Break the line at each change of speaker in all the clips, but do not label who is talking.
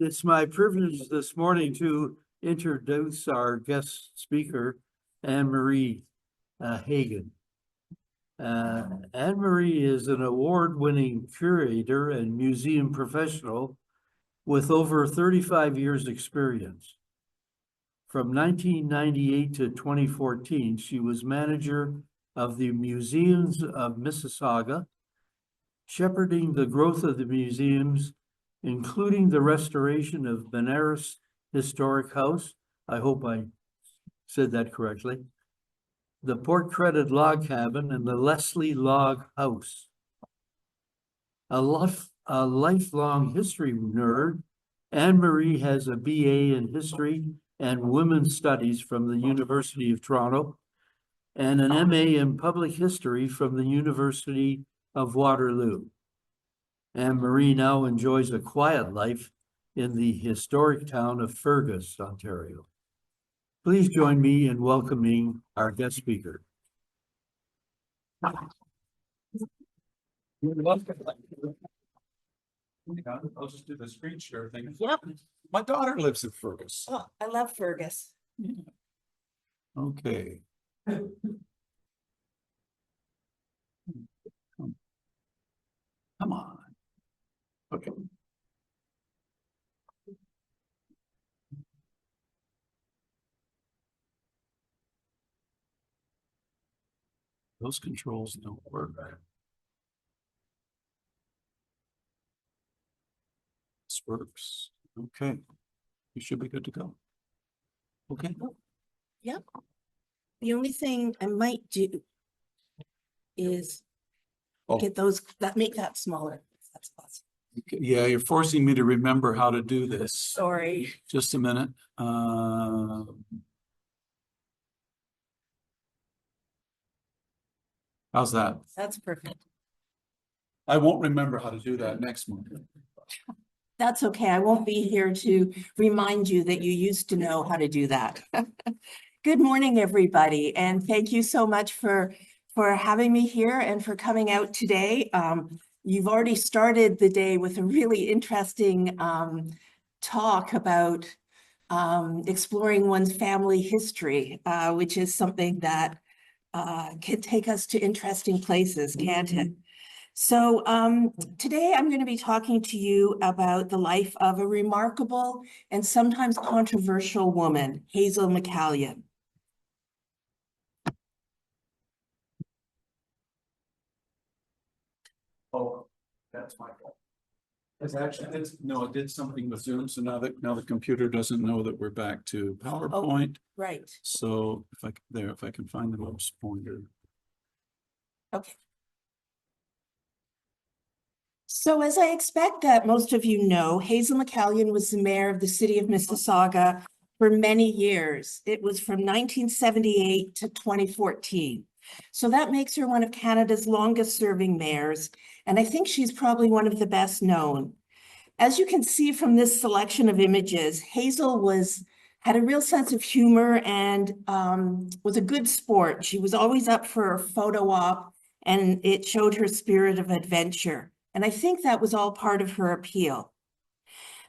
It's my privilege this morning to introduce our guest speaker, Annemarie Hagan. Annemarie is an award-winning curator and museum professional with over 35 years experience. From 1998 to 2014, she was manager of the Museums of Mississauga, shepherding the growth of the museums, including the restoration of Benares Historic House. I hope I said that correctly. The Port Credit Log Cabin and the Leslie Log House. A lifelong history nerd, Annemarie has a BA in History and Women's Studies from the University of Toronto and an MA in Public History from the University of Waterloo. Annemarie now enjoys a quiet life in the historic town of Fergus, Ontario. Please join me in welcoming our guest speaker.
I'll just do the screen share thing.
Yep.
My daughter lives in Fergus.
Oh, I love Fergus.
Okay. Come on. Okay. Those controls don't work. This works. Okay. You should be good to go. Okay.
Yep. The only thing I might do is get those, make that smaller. If that's possible.
Okay. Yeah, you're forcing me to remember how to do this.
Sorry.
Just a minute. How's that?
That's perfect.
I won't remember how to do that next month.
That's okay. I won't be here to remind you that you used to know how to do that. Good morning, everybody, and thank you so much for having me here and for coming out today. You've already started the day with a really interesting talk about exploring one's family history, which is something that can take us to interesting places, can't it? So today I'm going to be talking to you about the life of a remarkable and sometimes controversial woman, Hazel McCallion.
Oh, that's my fault. It's actually, no, it did something with Zoom. So now the computer doesn't know that we're back to PowerPoint.
Oh, right.
So if I can find the mouse pointer.
Okay. So as I expect that most of you know, Hazel McCallion was the mayor of the city of Mississauga for many years. It was from 1978 to 2014. So that makes her one of Canada's longest serving mayors. And I think she's probably one of the best known. As you can see from this selection of images, Hazel had a real sense of humor and was a good sport. She was always up for a photo op and it showed her spirit of adventure. And I think that was all part of her appeal.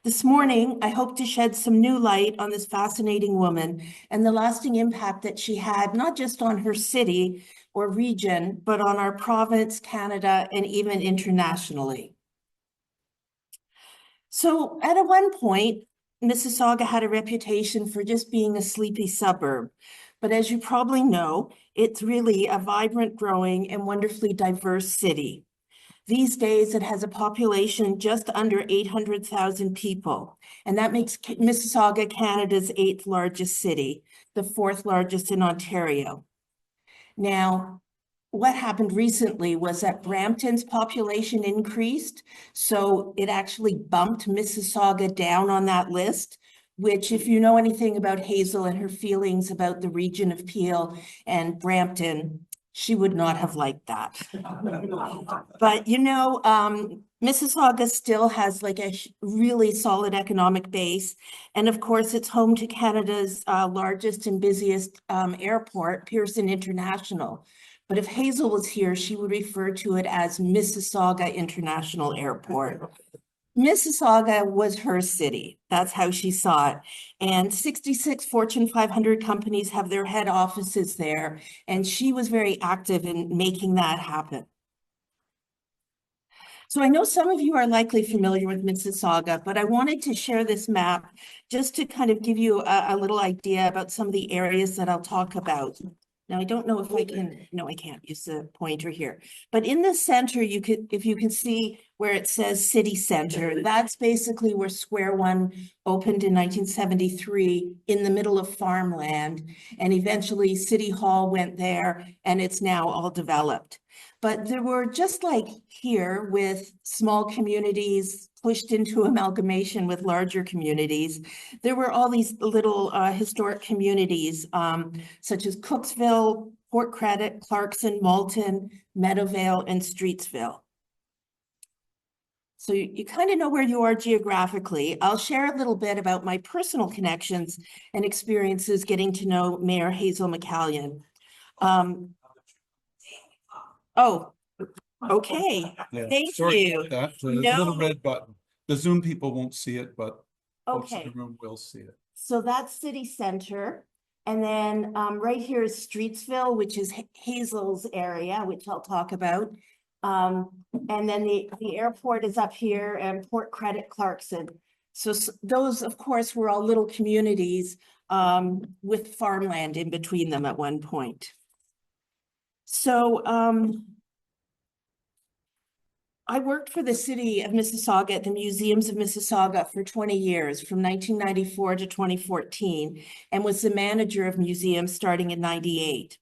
This morning, I hope to shed some new light on this fascinating woman and the lasting impact that she had, not just on her city or region, but on our province, Canada, and even internationally. So at one point, Mississauga had a reputation for just being a sleepy suburb. But as you probably know, it's really a vibrant, growing, and wonderfully diverse city. These days, it has a population just under 800,000 people, and that makes Mississauga Canada's 8th largest city, the 4th largest in Ontario. Now, what happened recently was that Brampton's population increased, so it actually bumped Mississauga down on that list, which if you know anything about Hazel and her feelings about the region of Peel and Brampton, she would not have liked that. But you know, Mississauga still has like a really solid economic base. And of course, it's home to Canada's largest and busiest airport, Pearson International. But if Hazel was here, she would refer to it as Mississauga International Airport. Mississauga was her city. That's how she saw it. And 66 Fortune 500 companies have their head offices there. And she was very active in making that happen. So I know some of you are likely familiar with Mississauga, but I wanted to share this map just to kind of give you a little idea about some of the areas that I'll talk about. Now, I don't know if I can, no, I can't use the pointer here, but in the center, you could, if you can see where it says city center, that's basically where Square One opened in 1973 in the middle of farmland. And eventually City Hall went there and it's now all developed. But there were, just like here, with small communities pushed into amalgamation with larger communities, there were all these little historic communities, such as Cooksville, Port Credit, Clarkson, Malton, Meadowvale, and Streetsville. So you kind of know where you are geographically. I'll share a little bit about my personal connections and experiences getting to know Mayor Hazel McCallion. Oh, okay.
Yeah,
Thank
sorry
you.
about that. There's a
No.
little red button. The Zoom people won't see it, but folks in
Okay,
the room will see it.
so that's city center. And then right here is Streetsville, which is Hazel's area, which I'll talk about. And then the airport is up here and Port Credit, Clarkson. So those, of course, were all little communities with farmland in between them at one point. So I worked for the city of Mississauga at the Museums of Mississauga for 20 years, from 1994 to 2014, and was the manager of museums starting in 98.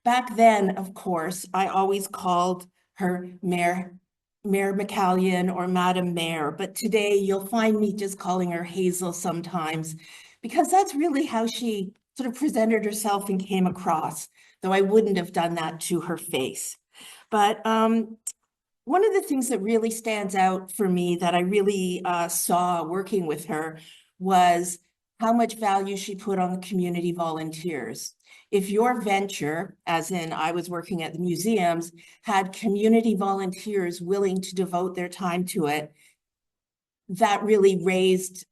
Back then, of course, I always called her Mayor McCallion or Madam Mayor, but today you'll find me just calling her Hazel sometimes, because that's really how she sort of presented herself and came across, though I wouldn't have done that to her face. But one of the things that really stands out for me that I really saw working with her was how much value she put on the community volunteers. If your venture, as in I was working at the museums, had community volunteers willing to devote their time to it, that really raised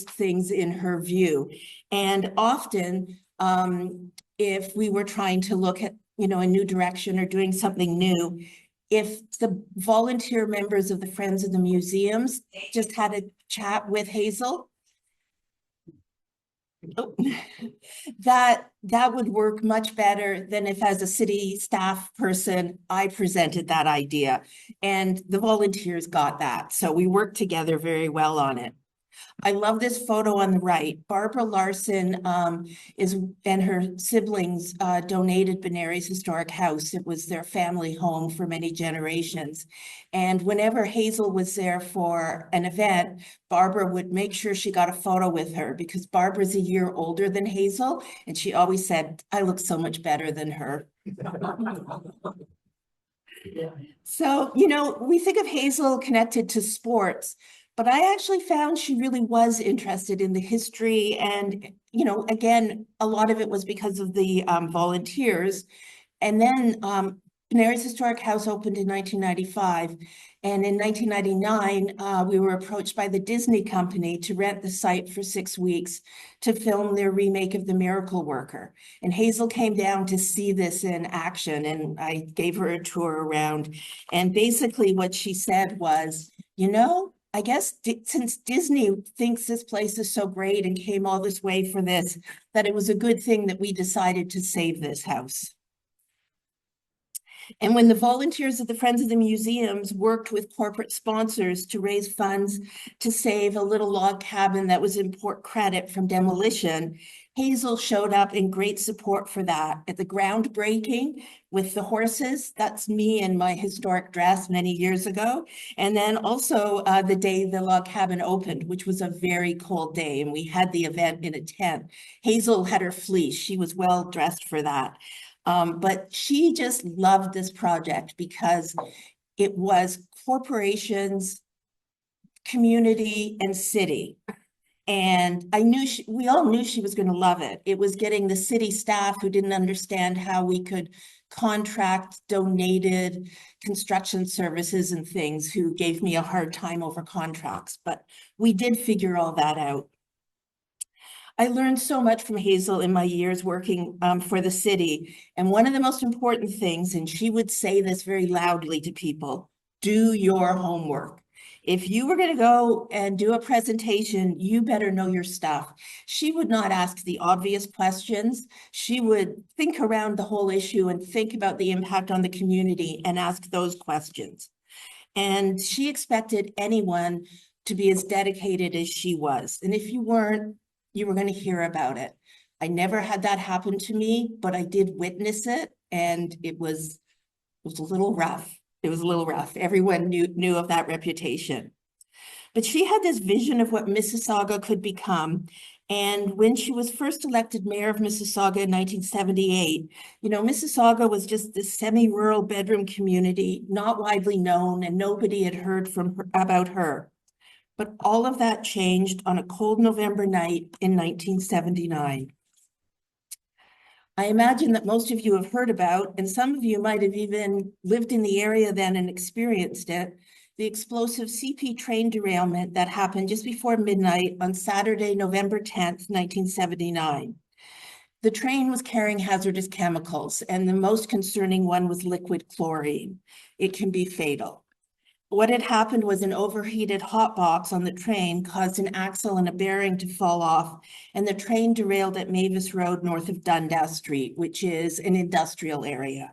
things in her view. And often, if we were trying to look at, a new direction or doing something new, if the volunteer members of the Friends of the Museums just had a chat with Hazel, that would work much better than if, as a city staff person, I presented that idea. And the volunteers got that. So we worked together very well on it. I love this photo on the right. Barbara Larson and her siblings donated Benary's historic house. It was their family home for many generations. And whenever Hazel was there for an event, Barbara would make sure she got a photo with her, because Barbara's a year older than Hazel. And she always said, I look so much better than her. So, we think of Hazel connected to sports, but I actually found she really was interested in the history. And, again, a lot of it was because of the volunteers. And then Benary's Historic House opened in 1995. And in 1999, we were approached by the Disney company to rent the site for 6 weeks to film their remake of The Miracle Worker. And Hazel came down to see this in action, and I gave her a tour around. And basically what she said was, I guess since Disney thinks this place is so great and came all this way for this, that it was a good thing that we decided to save this house. And when the volunteers of the Friends of the Museums worked with corporate sponsors to raise funds to save a little log cabin that was in Port Credit from demolition, Hazel showed up in great support for that. At the groundbreaking with the horses, that's me in my historic dress many years ago. And then also the day the log cabin opened, which was a very cold day, and we had the event in a tent. Hazel had her fleece. She was well dressed for that. But she just loved this project because it was corporations, community, and city. And we all knew she was going to love it. It was getting the city staff who didn't understand how we could contract donated construction services and things who gave me a hard time over contracts, but we did figure all that out. I learned so much from Hazel in my years working for the city. And one of the most important things, and she would say this very loudly to people, do your homework. If you were going to go and do a presentation, you better know your stuff. She would not ask the obvious questions. She would think around the whole issue and think about the impact on the community and ask those questions. And she expected anyone to be as dedicated as she was. And if you weren't, you were going to hear about it. I never had that happen to me, but I did witness it, and it was a little rough. It was a little rough. Everyone knew of that reputation. But she had this vision of what Mississauga could become. And when she was first elected mayor of Mississauga in 1978, you know, Mississauga was just this semi-rural bedroom community, not widely known, and nobody had heard about her. But all of that changed on a cold November night in 1979. I imagine that most of you have heard about, and some of you might have even lived in the area then and experienced it, the explosive CP train derailment that happened just before midnight on Saturday, November 10th, 1979. The train was carrying hazardous chemicals, and the most concerning one was liquid chlorine. It can be fatal. What had happened was an overheated hot box on the train caused an axle and a bearing to fall off, and the train derailed at Mavis Road north of Dundas Street, which is an industrial area.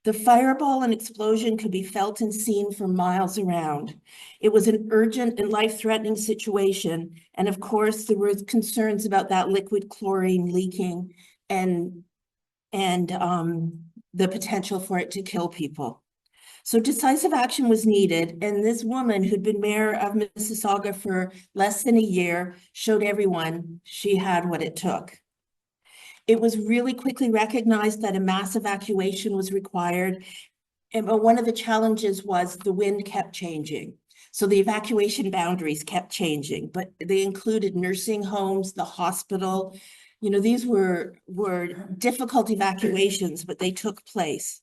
The fireball and explosion could be felt and seen for miles around. It was an urgent and life-threatening situation, and of course, there were concerns about that liquid chlorine leaking and the potential for it to kill people. So decisive action was needed, and this woman who'd been mayor of Mississauga for less than a year showed everyone she had what it took. It was really quickly recognized that a mass evacuation was required, but one of the challenges was the wind kept changing. So the evacuation boundaries kept changing, but they included nursing homes, the hospital. You know, these were difficult evacuations, but they took place.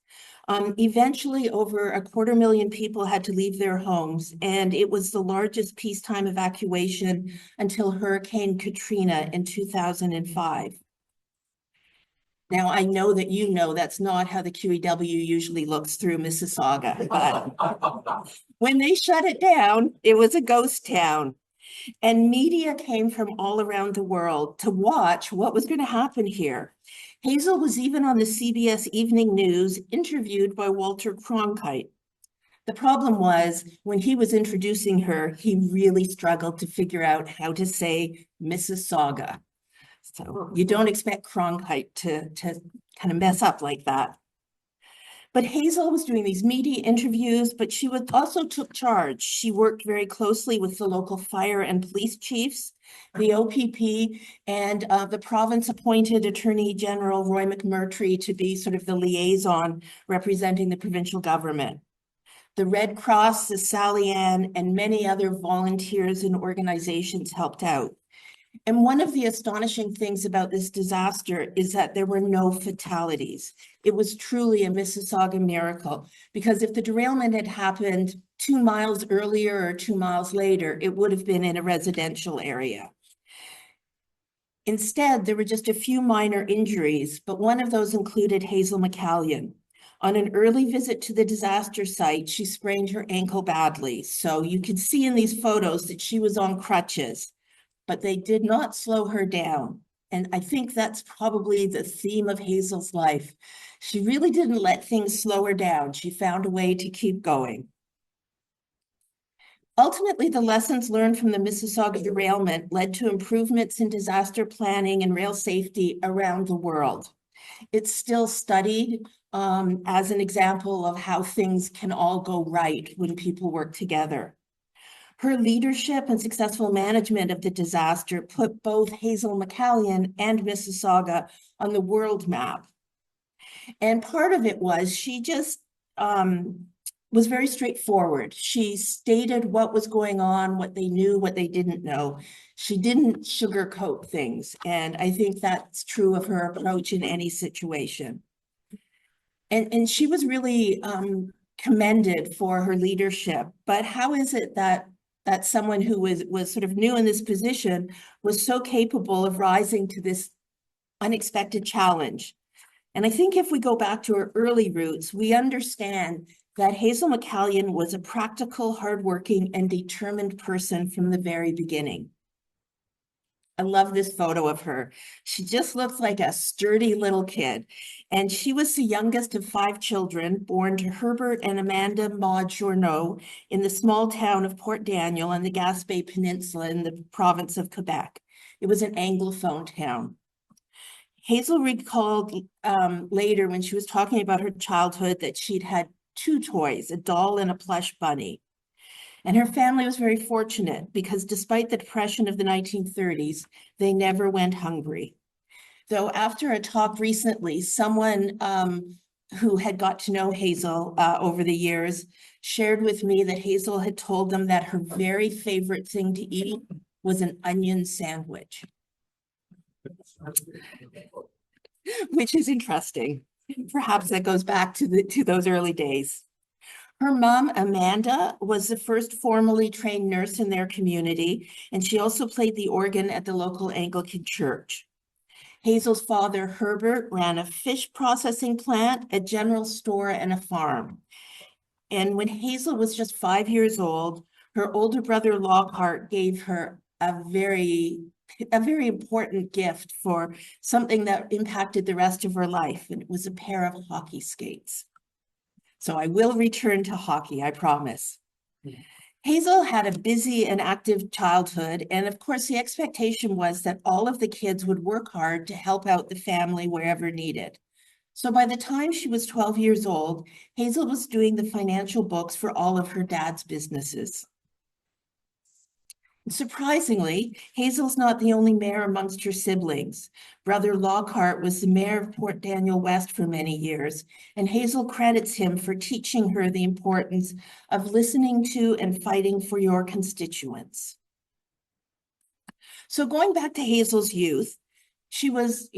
Eventually, over 250,000 people had to leave their homes, and it was the largest peacetime evacuation until Hurricane Katrina in 2005. Now, I know that you know that's not how the QEW usually looks through Mississauga, but when they shut it down, it was a ghost town. And media came from all around the world to watch what was going to happen here. Hazel was even on the CBS Evening News, interviewed by Walter Cronkite. The problem was, when he was introducing her, he really struggled to figure out how to say Mississauga. So you don't expect Cronkite to kind of mess up like that. But Hazel was doing these media interviews, but she also took charge. She worked very closely with the local fire and police chiefs, the OPP, and the province appointed Attorney General Roy McMurtry to be sort of the liaison representing the provincial government. The Red Cross, the Sally Ann, and many other volunteers and organizations helped out. And one of the astonishing things about this disaster is that there were no fatalities. It was truly a Mississauga miracle, because if the derailment had happened 2 miles earlier or 2 miles later, it would have been in a residential area. Instead, there were just a few minor injuries, but one of those included Hazel McCallion. On an early visit to the disaster site, she sprained her ankle badly. So you can see in these photos that she was on crutches, but they did not slow her down. And I think that's probably the theme of Hazel's life. She really didn't let things slow her down. She found a way to keep going. Ultimately, the lessons learned from the Mississauga derailment led to improvements in disaster planning and rail safety around the world. It's still studied as an example of how things can all go right when people work together. Her leadership and successful management of the disaster put both Hazel McCallion and Mississauga on the world map. And part of it was she just was very straightforward. She stated what was going on, what they knew, what they didn't know. She didn't sugarcoat things. And I think that's true of her approach in any situation. And she was really commended for her leadership. But how is it that someone who was sort of new in this position was so capable of rising to this unexpected challenge? And I think if we go back to her early roots, we understand that Hazel McCallion was a practical, hardworking, and determined person from the very beginning. I love this photo of her. She just looks like a sturdy little kid. And she was the youngest of 5 children born to Herbert and Amanda Maud Journeau in the small town of Port Daniel on the Gaspé Peninsula in the province of Quebec. It was an Anglophone town. Hazel recalled later when she was talking about her childhood that she'd had 2 toys, a doll and a plush bunny. And her family was very fortunate because despite the Depression of the 1930s, they never went hungry. Though after a talk recently, someone who had got to know Hazel over the years shared with me that Hazel had told them that her very favorite thing to eat was an onion sandwich, which is interesting. Perhaps that goes back to those early days. Her mom, Amanda, was the first formally trained nurse in their community, and she also played the organ at the local Anglican church. Hazel's father, Herbert, ran a fish processing plant, a general store, and a farm. And when Hazel was just 5 years old, her older brother, Lockhart, gave her a very important gift for something that impacted the rest of her life, and it was a pair of hockey skates. So I will return to hockey, I promise. Hazel had a busy and active childhood, and of course the expectation was that all of the kids would work hard to help out the family wherever needed. So by the time she was 12 years old, Hazel was doing the financial books for all of her dad's businesses. Surprisingly, Hazel's not the only mayor amongst her siblings. Brother Lockhart was the mayor of Port Daniel West for many years, and Hazel credits him for teaching her the importance of listening to and fighting for your constituents. So going back to Hazel's youth, she was,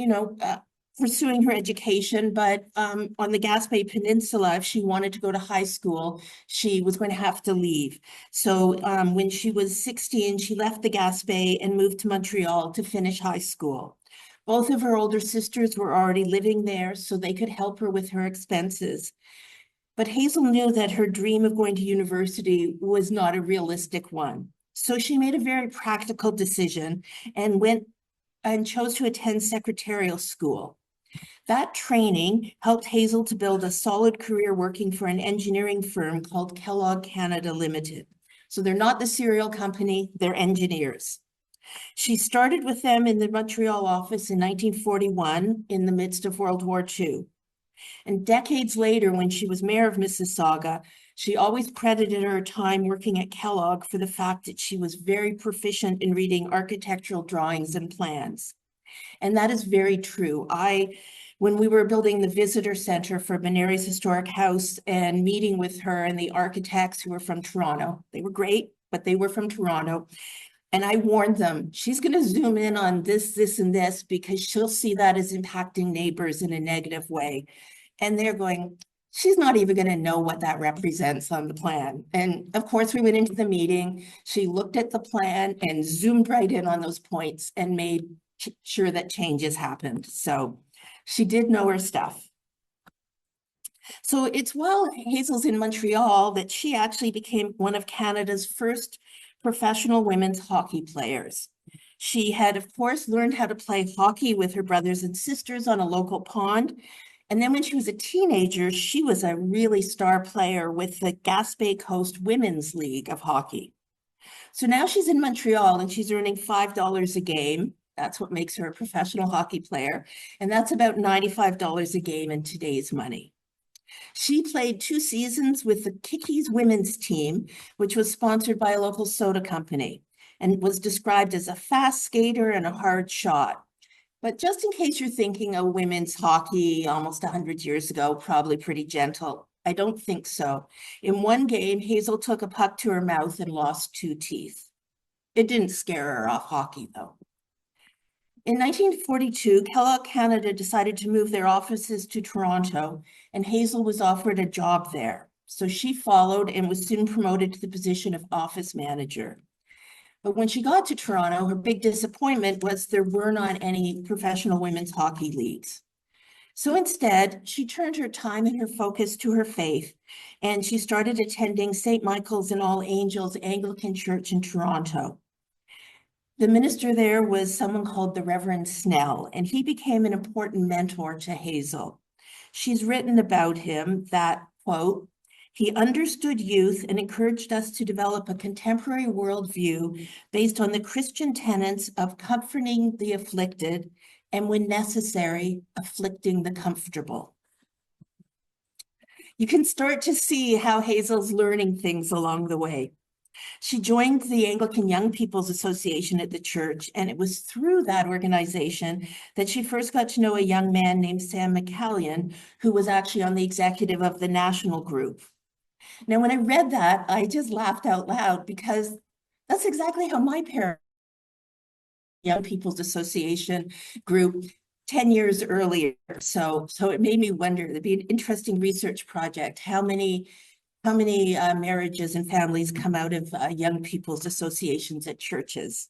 pursuing her education, but on the Gaspé Peninsula, if she wanted to go to high school, she was going to have to leave. So when she was 16, she left the Gaspé and moved to Montreal to finish high school. Both of her older sisters were already living there, so they could help her with her expenses. But Hazel knew that her dream of going to university was not a realistic one. So she made a very practical decision and chose to attend secretarial school. That training helped Hazel to build a solid career working for an engineering firm called Kellogg Canada Limited. So they're not the cereal company, they're engineers. She started with them in the Montreal office in 1941 in the midst of World War II. And decades later, when she was mayor of Mississauga, she always credited her time working at Kellogg for the fact that she was very proficient in reading architectural drawings and plans. And that is very true. When we were building the visitor center for Benary's Historic House and meeting with her and the architects who were from Toronto, they were great, but they were from Toronto. And I warned them, she's going to zoom in on this, this, and this, because she'll see that as impacting neighbors in a negative way. And they're going, she's not even going to know what that represents on the plan. And of course, we went into the meeting. She looked at the plan and zoomed right in on those points and made sure that changes happened. So she did know her stuff. So it's while Hazel's in Montreal that she actually became one of Canada's first professional women's hockey players. She had, of course, learned how to play hockey with her brothers and sisters on a local pond. And then when she was a teenager, she was a really star player with the Gaspé Coast Women's League of Hockey. So now she's in Montreal and she's earning $5 a game. That's what makes her a professional hockey player. And that's about $95 a game in today's money. She played 2 seasons with the Kickies women's team, which was sponsored by a local soda company and was described as a fast skater and a hard shot. But just in case you're thinking of women's hockey almost 100 years ago, probably pretty gentle, I don't think so. In one game, Hazel took a puck to her mouth and lost 2 teeth. It didn't scare her off hockey, though. In 1942, Kellogg Canada decided to move their offices to Toronto, and Hazel was offered a job there. So she followed and was soon promoted to the position of office manager. But when she got to Toronto, her big disappointment was there were not any professional women's hockey leagues. So instead, she turned her time and her focus to her faith, and she started attending St. Michael's and All Angels Anglican Church in Toronto. The minister there was someone called the Reverend Snell, and he became an important mentor to Hazel. She's written about him that, quote, he understood youth and encouraged us to develop a contemporary worldview based on the Christian tenets of comforting the afflicted and, when necessary, afflicting the comfortable. You can start to see how Hazel's learning things along the way. She joined the Anglican Young People's Association at the church, and it was through that organization that she first got to know a young man named Sam McCallion, who was actually on the executive of the national group. Now, when I read that, I just laughed out loud because that's exactly how my parents, Young People's Association group, 10 years earlier. So it made me wonder, it'd be an interesting research project, how many marriages and families come out of young people's associations at churches.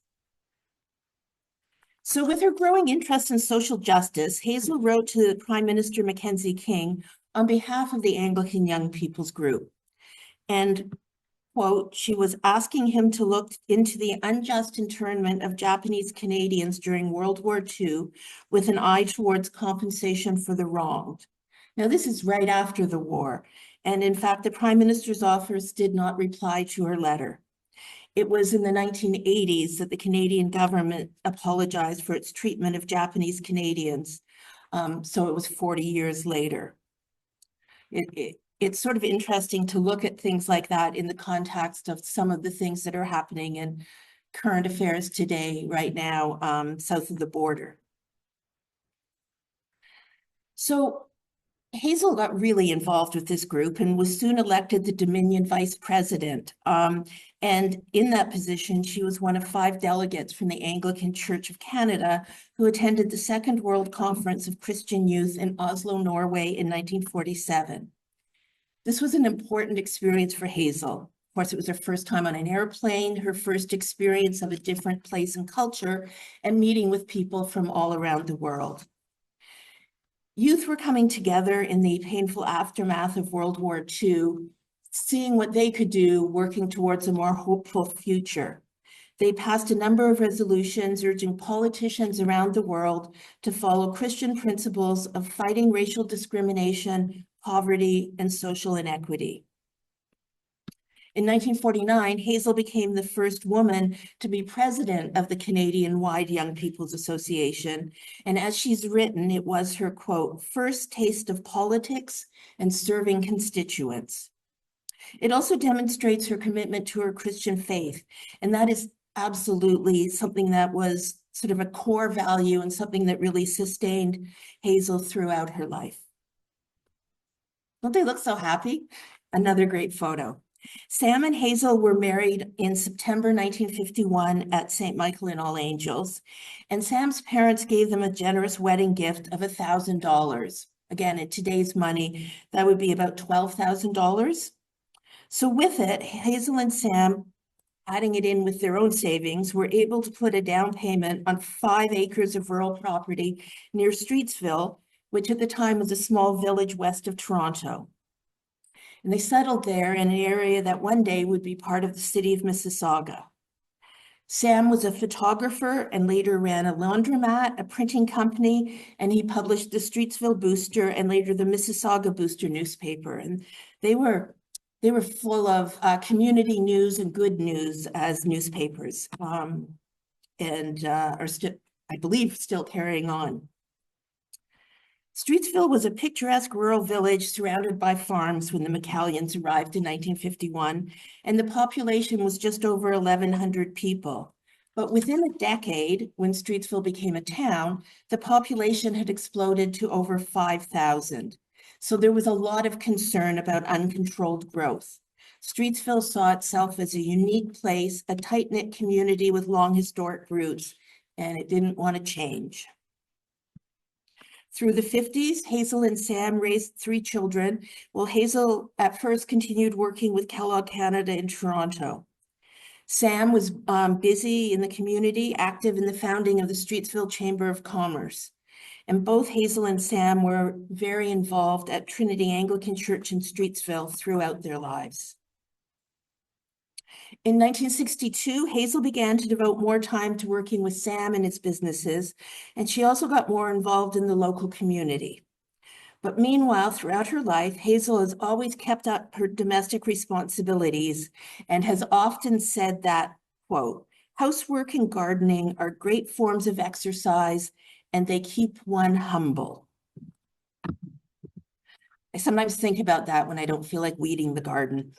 So with her growing interest in social justice, Hazel wrote to Prime Minister Mackenzie King on behalf of the Anglican Young People's Group. And, quote, she was asking him to look into the unjust internment of Japanese Canadians during World War II with an eye towards compensation for the wronged. Now, this is right after the war. And in fact, the Prime Minister's office did not reply to her letter. It was in the 1980s that the Canadian government apologized for its treatment of Japanese Canadians. So it was 40 years later. It's sort of interesting to look at things like that in the context of some of the things that are happening in current affairs today, right now, south of the border. So Hazel got really involved with this group and was soon elected the Dominion Vice President. And in that position, she was one of 5 delegates from the Anglican Church of Canada who attended the Second World Conference of Christian Youth in Oslo, Norway in 1947. This was an important experience for Hazel. Of course, it was her first time on an airplane, her first experience of a different place and culture, and meeting with people from all around the world. Youth were coming together in the painful aftermath of World War II, seeing what they could do, working towards a more hopeful future. They passed a number of resolutions urging politicians around the world to follow Christian principles of fighting racial discrimination, poverty, and social inequity. In 1949, Hazel became the first woman to be president of the Canadian-wide Young People's Association. And as she's written, it was her, quote, first taste of politics and serving constituents. It also demonstrates her commitment to her Christian faith. And that is absolutely something that was sort of a core value and something that really sustained Hazel throughout her life. Don't they look so happy? Another great photo. Sam and Hazel were married in September 1951 at St. Michael and All Angels, and Sam's parents gave them a generous wedding gift of $1,000. Again, in today's money, that would be about $12,000. So with it, Hazel and Sam, adding it in with their own savings, were able to put a down payment on 5 acres of rural property near Streetsville, which at the time was a small village west of Toronto. And they settled there in an area that one day would be part of the city of Mississauga. Sam was a photographer and later ran a laundromat, a printing company, and he published the Streetsville Booster and later the Mississauga Booster newspaper. And they were full of community news and good news as newspapers, and are still, I believe, still carrying on. Streetsville was a picturesque rural village surrounded by farms when the McCallions arrived in 1951, and the population was just over 1,100 people. But within a decade, when Streetsville became a town, the population had exploded to over 5,000. So there was a lot of concern about uncontrolled growth. Streetsville saw itself as a unique place, a tight-knit community with long historic roots, and it didn't want to change. Through the 50s, Hazel and Sam raised 3 children, while Hazel at first continued working with Kellogg Canada in Toronto. Sam was busy in the community, active in the founding of the Streetsville Chamber of Commerce. And both Hazel and Sam were very involved at Trinity Anglican Church in Streetsville throughout their lives. In 1962, Hazel began to devote more time to working with Sam and his businesses, and she also got more involved in the local community. But meanwhile, throughout her life, Hazel has always kept up her domestic responsibilities and has often said that, quote, housework and gardening are great forms of exercise and they keep one humble. I sometimes think about that when I don't feel like weeding the garden.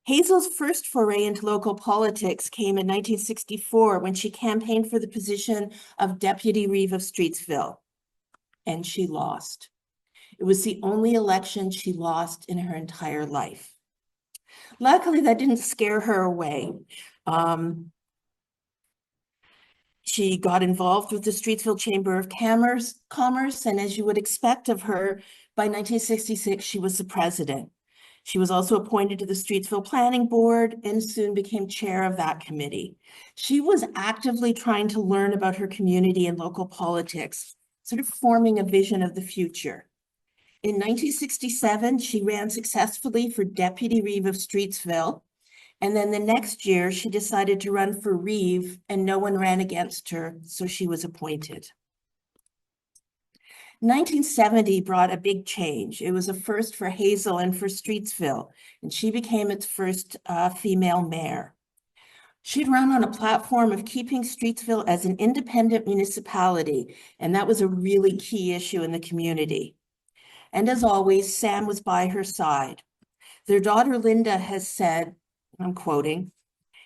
Hazel's first foray into local politics came in 1964 when she campaigned for the position of Deputy Reeve of Streetsville. And she lost. It was the only election she lost in her entire life. Luckily, that didn't scare her away. She got involved with the Streetsville Chamber of Commerce, and as you would expect of her, by 1966, she was the president. She was also appointed to the Streetsville Planning Board and soon became chair of that committee. She was actively trying to learn about her community and local politics, sort of forming a vision of the future. In 1967, she ran successfully for Deputy Reeve of Streetsville. And then the next year, she decided to run for Reeve and no one ran against her, so she was appointed. 1970 brought a big change. It was a first for Hazel and for Streetsville, and she became its first female mayor. She'd run on a platform of keeping Streetsville as an independent municipality, and that was a really key issue in the community. And as always, Sam was by her side. Their daughter Linda has said, I'm quoting,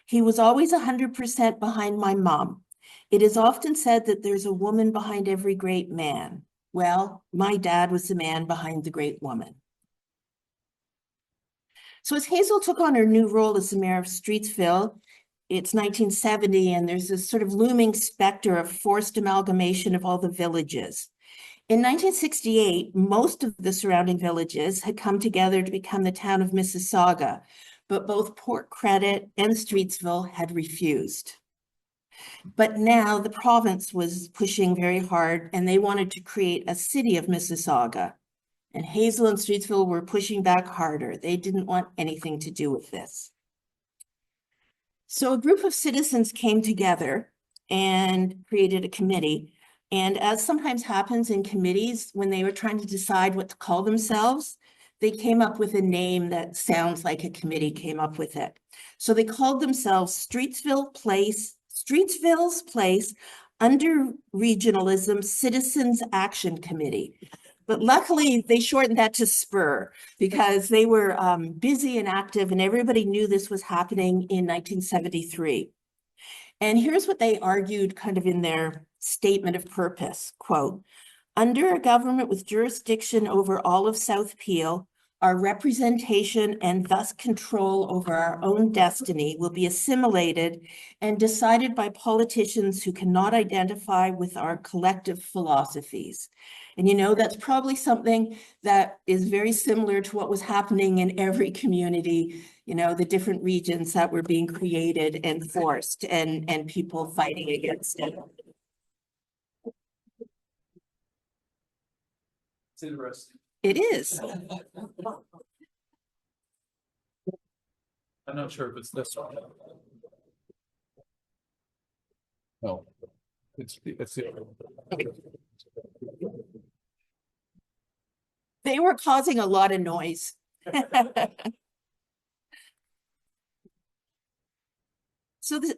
"He was always 100% behind my mom. It is often said that there's a woman behind every great man. Well, my dad was the man behind the great woman." So as Hazel took on her new role as the mayor of Streetsville, it's 1970, and there's this sort of looming specter of forced amalgamation of all the villages. In 1968, most of the surrounding villages had come together to become the town of Mississauga, but both Port Credit and Streetsville had refused. But now the province was pushing very hard and they wanted to create a city of Mississauga. And Hazel and Streetsville were pushing back harder. They didn't want anything to do with this. So a group of citizens came together and created a committee. And as sometimes happens in committees, when they were trying to decide what to call themselves, they came up with a name that sounds like a committee came up with it. So they called themselves Streetsville's Place Under Regionalism Citizens Action Committee. But luckily, they shortened that to SPUR because they were busy and active, and everybody knew this was happening in 1973. And here's what they argued kind of in their statement of purpose, quote, "Under a government with jurisdiction over all of South Peel, our representation and thus control over our own destiny will be assimilated and decided by politicians who cannot identify with our collective philosophies." And you know, that's probably something that is very similar to what was happening in every community, you know, the different regions that were being created and forced and people fighting against it.
It's interesting.
It is.
I'm not sure if it's this one. No, it's the other one.
They were causing a lot of noise. So the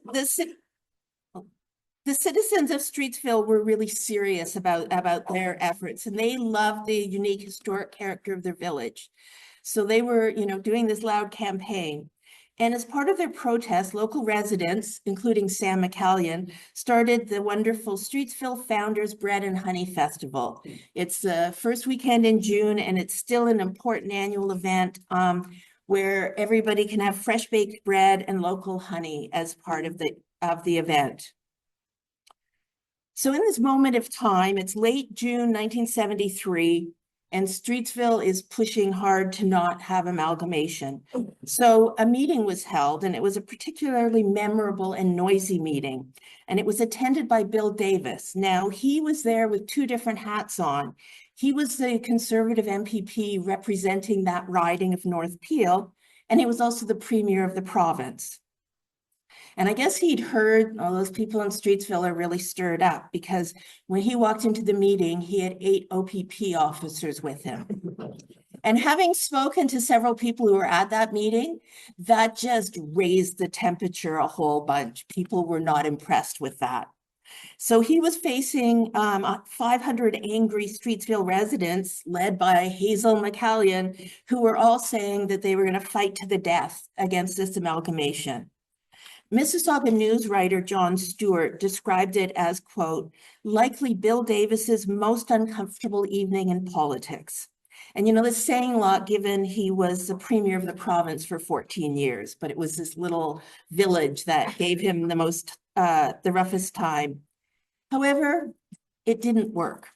citizens of Streetsville were really serious about their efforts, and they loved the unique historic character of their village. So they were, you know, doing this loud campaign. And as part of their protest, local residents, including Sam McCallion, started the wonderful Streetsville Founders Bread and Honey Festival. It's the first weekend in June, and it's still an important annual event where everybody can have fresh baked bread and local honey as part of the event. So in this moment of time, it's late June 1973, and Streetsville is pushing hard to not have amalgamation. So a meeting was held, and it was a particularly memorable and noisy meeting. And it was attended by Bill Davis. Now, he was there with two different hats on. He was the conservative MPP representing that riding of North Peel, and he was also the premier of the province. And I guess he'd heard all those people in Streetsville are really stirred up, because when he walked into the meeting, he had 8 OPP officers with him. And having spoken to several people who were at that meeting, that just raised the temperature a whole bunch. People were not impressed with that. So he was facing 500 angry Streetsville residents led by Hazel McCallion, who were all saying that they were going to fight to the death against this amalgamation. Mississauga news writer John Stewart described it as, quote, likely Bill Davis's most uncomfortable evening in politics. And, you know, that's saying a lot given he was the premier of the province for 14 years, but it was this little village that gave him the roughest time. However, it didn't work.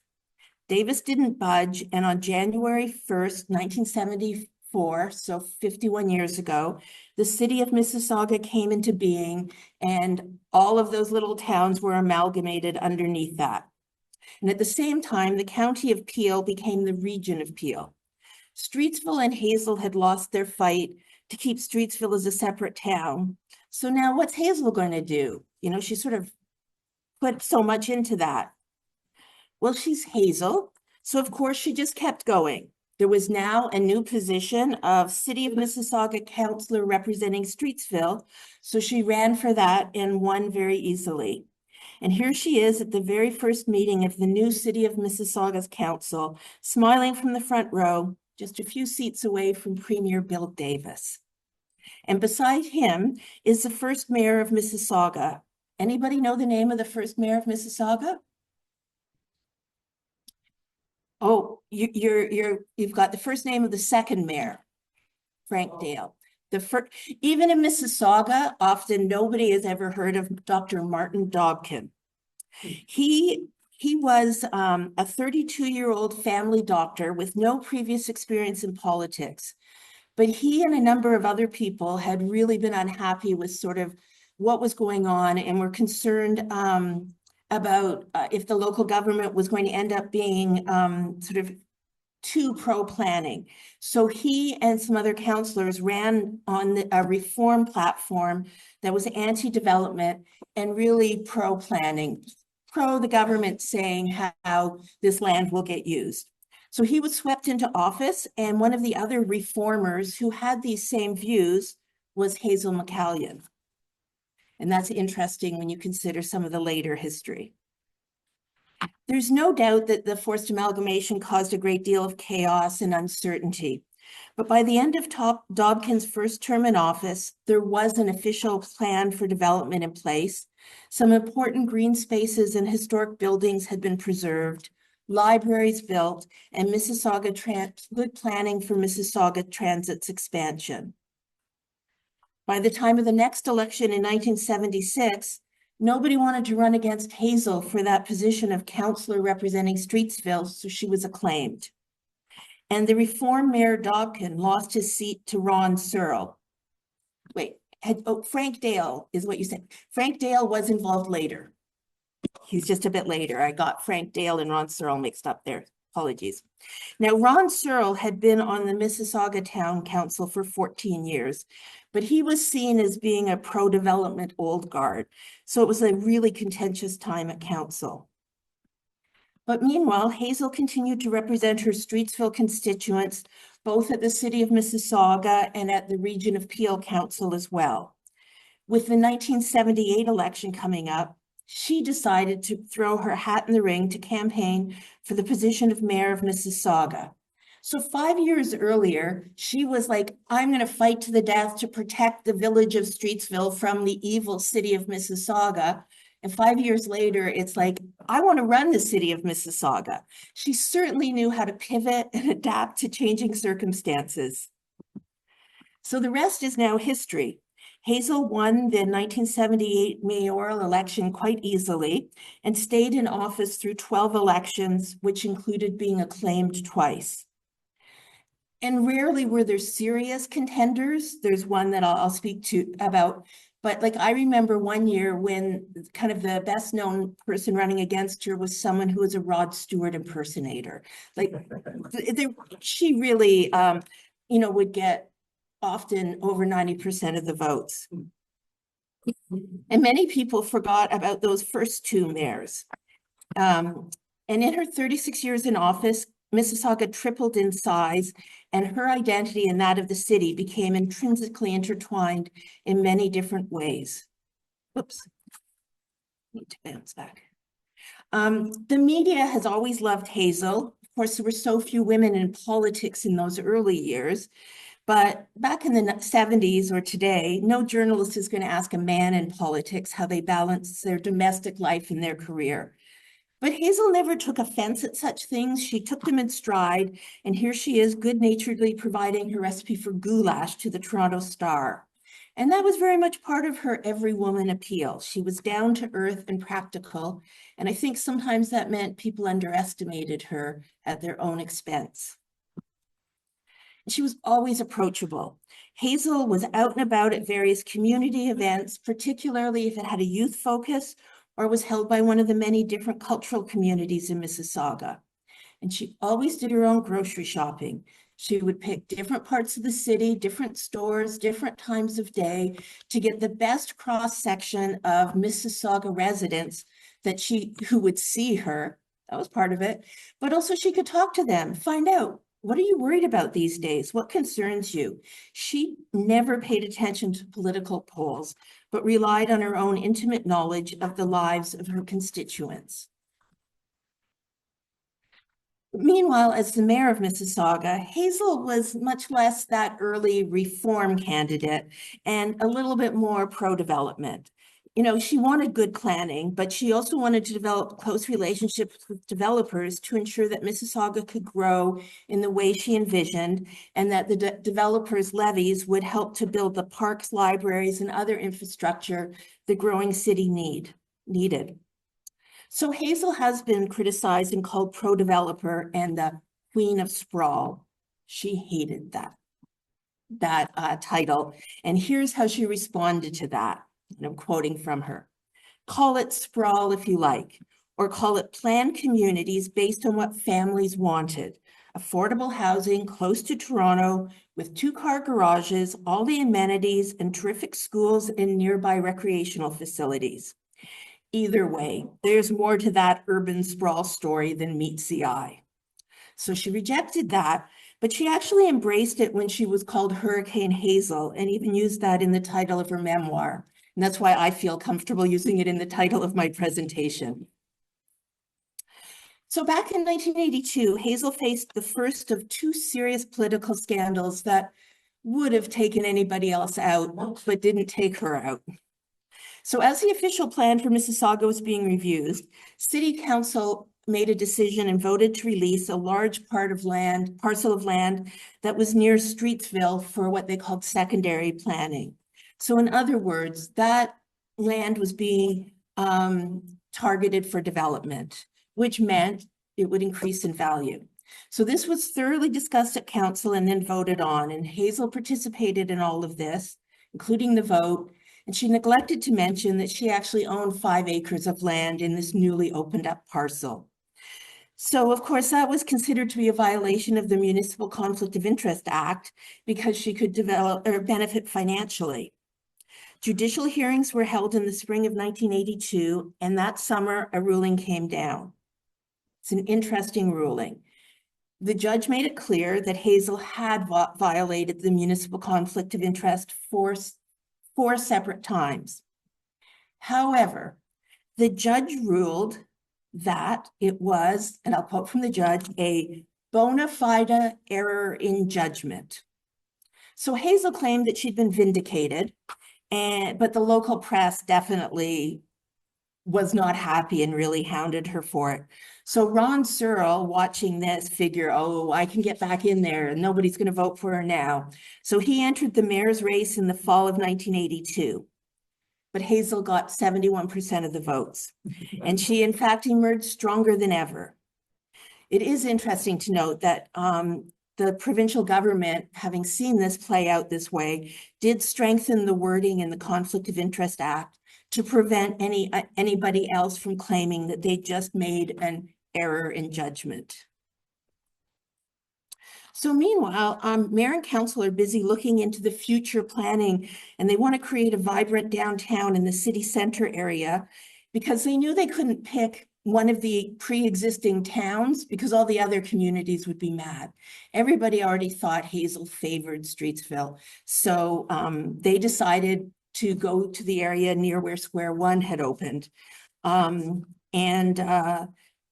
Davis didn't budge, and on January 1st, 1974, so 51 years ago, the city of Mississauga came into being, and all of those little towns were amalgamated underneath that. And at the same time, the county of Peel became the region of Peel. Streetsville and Hazel had lost their fight to keep Streetsville as a separate town. So now what's Hazel going to do? You know, she sort of put so much into that. Well, she's Hazel, so of course she just kept going. There was now a new position of City of Mississauga councillor representing Streetsville, so she ran for that and won very easily. And here she is at the very first meeting of the new City of Mississauga's council, smiling from the front row, just a few seats away from Premier Bill Davis. And beside him is the first mayor of Mississauga. Anybody know the name of the first mayor of Mississauga? Oh, you've got the first name of the second mayor, Frank Dale. Even in Mississauga, often nobody has ever heard of Dr. Martin Dobkin. He was a 32-year-old family doctor with no previous experience in politics, but he and a number of other people had really been unhappy with sort of what was going on and were concerned about if the local government was going to end up being sort of too pro-planning. So he and some other councillors ran on a reform platform that was anti-development and really pro-planning, pro the government saying how this land will get used. So he was swept into office, and one of the other reformers who had these same views was Hazel McCallion. And that's interesting when you consider some of the later history. There's no doubt that the forced amalgamation caused a great deal of chaos and uncertainty. But by the end of Dobkin's first term in office, there was an official plan for development in place. Some important green spaces and historic buildings had been preserved, libraries built, and good planning for Mississauga Transit's expansion. By the time of the next election in 1976, nobody wanted to run against Hazel for that position of councillor representing Streetsville, so she was acclaimed. And the reform mayor Dobkin lost his seat to Ron Searle. Frank Dale is what you said. Frank Dale was involved later. He's just a bit later. I got Frank Dale and Ron Searle mixed up there. Apologies. Now, Ron Searle had been on the Mississauga Town Council for 14 years, but he was seen as being a pro-development old guard. So it was a really contentious time at council. But meanwhile, Hazel continued to represent her Streetsville constituents, both at the City of Mississauga and at the Region of Peel Council as well. With the 1978 election coming up, she decided to throw her hat in the ring to campaign for the position of mayor of Mississauga. So 5 years earlier, she was like, I'm going to fight to the death to protect the village of Streetsville from the evil city of Mississauga. And 5 years later, it's like, I want to run the city of Mississauga. She certainly knew how to pivot and adapt to changing circumstances. So the rest is now history. Hazel won the 1978 mayoral election quite easily and stayed in office through 12 elections, which included being acclaimed twice. And rarely were there serious contenders. There's one that I'll speak to about, but like I remember one year when kind of the best known person running against her was someone who was a Rod Stewart impersonator. Like she really, would get often over 90% of the votes. And many people forgot about those first two mayors. And in her 36 years in office, Mississauga tripled in size, and her identity and that of the city became intrinsically intertwined in many different ways. Oops, need to bounce back. The media has always loved Hazel. Of course, there were so few women in politics in those early years, but back in the 70s or today, no journalist is going to ask a man in politics how they balance their domestic life and their career. But Hazel never took offense at such things. She took them in stride, and here she is good-naturedly providing her recipe for goulash to the Toronto Star. And that was very much part of her every woman appeal. She was down to earth and practical, and I think sometimes that meant people underestimated her at their own expense. She was always approachable. Hazel was out and about at various community events, particularly if it had a youth focus or was held by one of the many different cultural communities in Mississauga. And she always did her own grocery shopping. She would pick different parts of the city, different stores, different times of day to get the best cross-section of Mississauga residents who would see her. That was part of it. But also she could talk to them, find out, what are you worried about these days? What concerns you? She never paid attention to political polls, but relied on her own intimate knowledge of the lives of her constituents. Meanwhile, as the mayor of Mississauga, Hazel was much less that early reform candidate and a little bit more pro-development. She wanted good planning, but she also wanted to develop close relationships with developers to ensure that Mississauga could grow in the way she envisioned, and that the developers' levies would help to build the parks, libraries, and other infrastructure the growing city needed. So Hazel has been criticized and called pro-developer and the queen of sprawl. She hated that title, and here's how she responded to that. And I'm quoting from her. Call it sprawl if you like, or call it planned communities based on what families wanted. Affordable housing close to Toronto with 2-car garages, all the amenities, and terrific schools and nearby recreational facilities. Either way, there's more to that urban sprawl story than meets the eye. So she rejected that, but she actually embraced it when she was called Hurricane Hazel and even used that in the title of her memoir. And that's why I feel comfortable using it in the title of my presentation. So back in 1982, Hazel faced the first of 2 serious political scandals that would have taken anybody else out, but didn't take her out. So as the official plan for Mississauga was being reviewed, City Council made a decision and voted to release a large parcel of land that was near Streetsville for what they called secondary planning. So in other words, that land was being targeted for development, which meant it would increase in value. So this was thoroughly discussed at council and then voted on, and Hazel participated in all of this, including the vote, and she neglected to mention that she actually owned 5 acres of land in this newly opened up parcel. So of course that was considered to be a violation of the Municipal Conflict of Interest Act because she could develop or benefit financially. Judicial hearings were held in the spring of 1982, and that summer a ruling came down. It's an interesting ruling. The judge made it clear that Hazel had violated the Municipal Conflict of Interest four separate times. However, the judge ruled that it was, and I'll quote from the judge, a bona fide error in judgment. So Hazel claimed that she'd been vindicated, but the local press definitely was not happy and really hounded her for it. So Ron Searle, watching this, figure, oh, I can get back in there and nobody's going to vote for her now. So he entered the mayor's race in the fall of 1982. But Hazel got 71% of the votes. And she, in fact, emerged stronger than ever. It is interesting to note that the provincial government, having seen this play out this way, did strengthen the wording in the Conflict of Interest Act to prevent anybody else from claiming that they just made an error in judgment. So meanwhile, mayor and council are busy looking into the future planning, and they want to create a vibrant downtown in the city center area because they knew they couldn't pick one of the pre-existing towns because all the other communities would be mad. Everybody already thought Hazel favored Streetsville. So they decided to go to the area near where Square One had opened.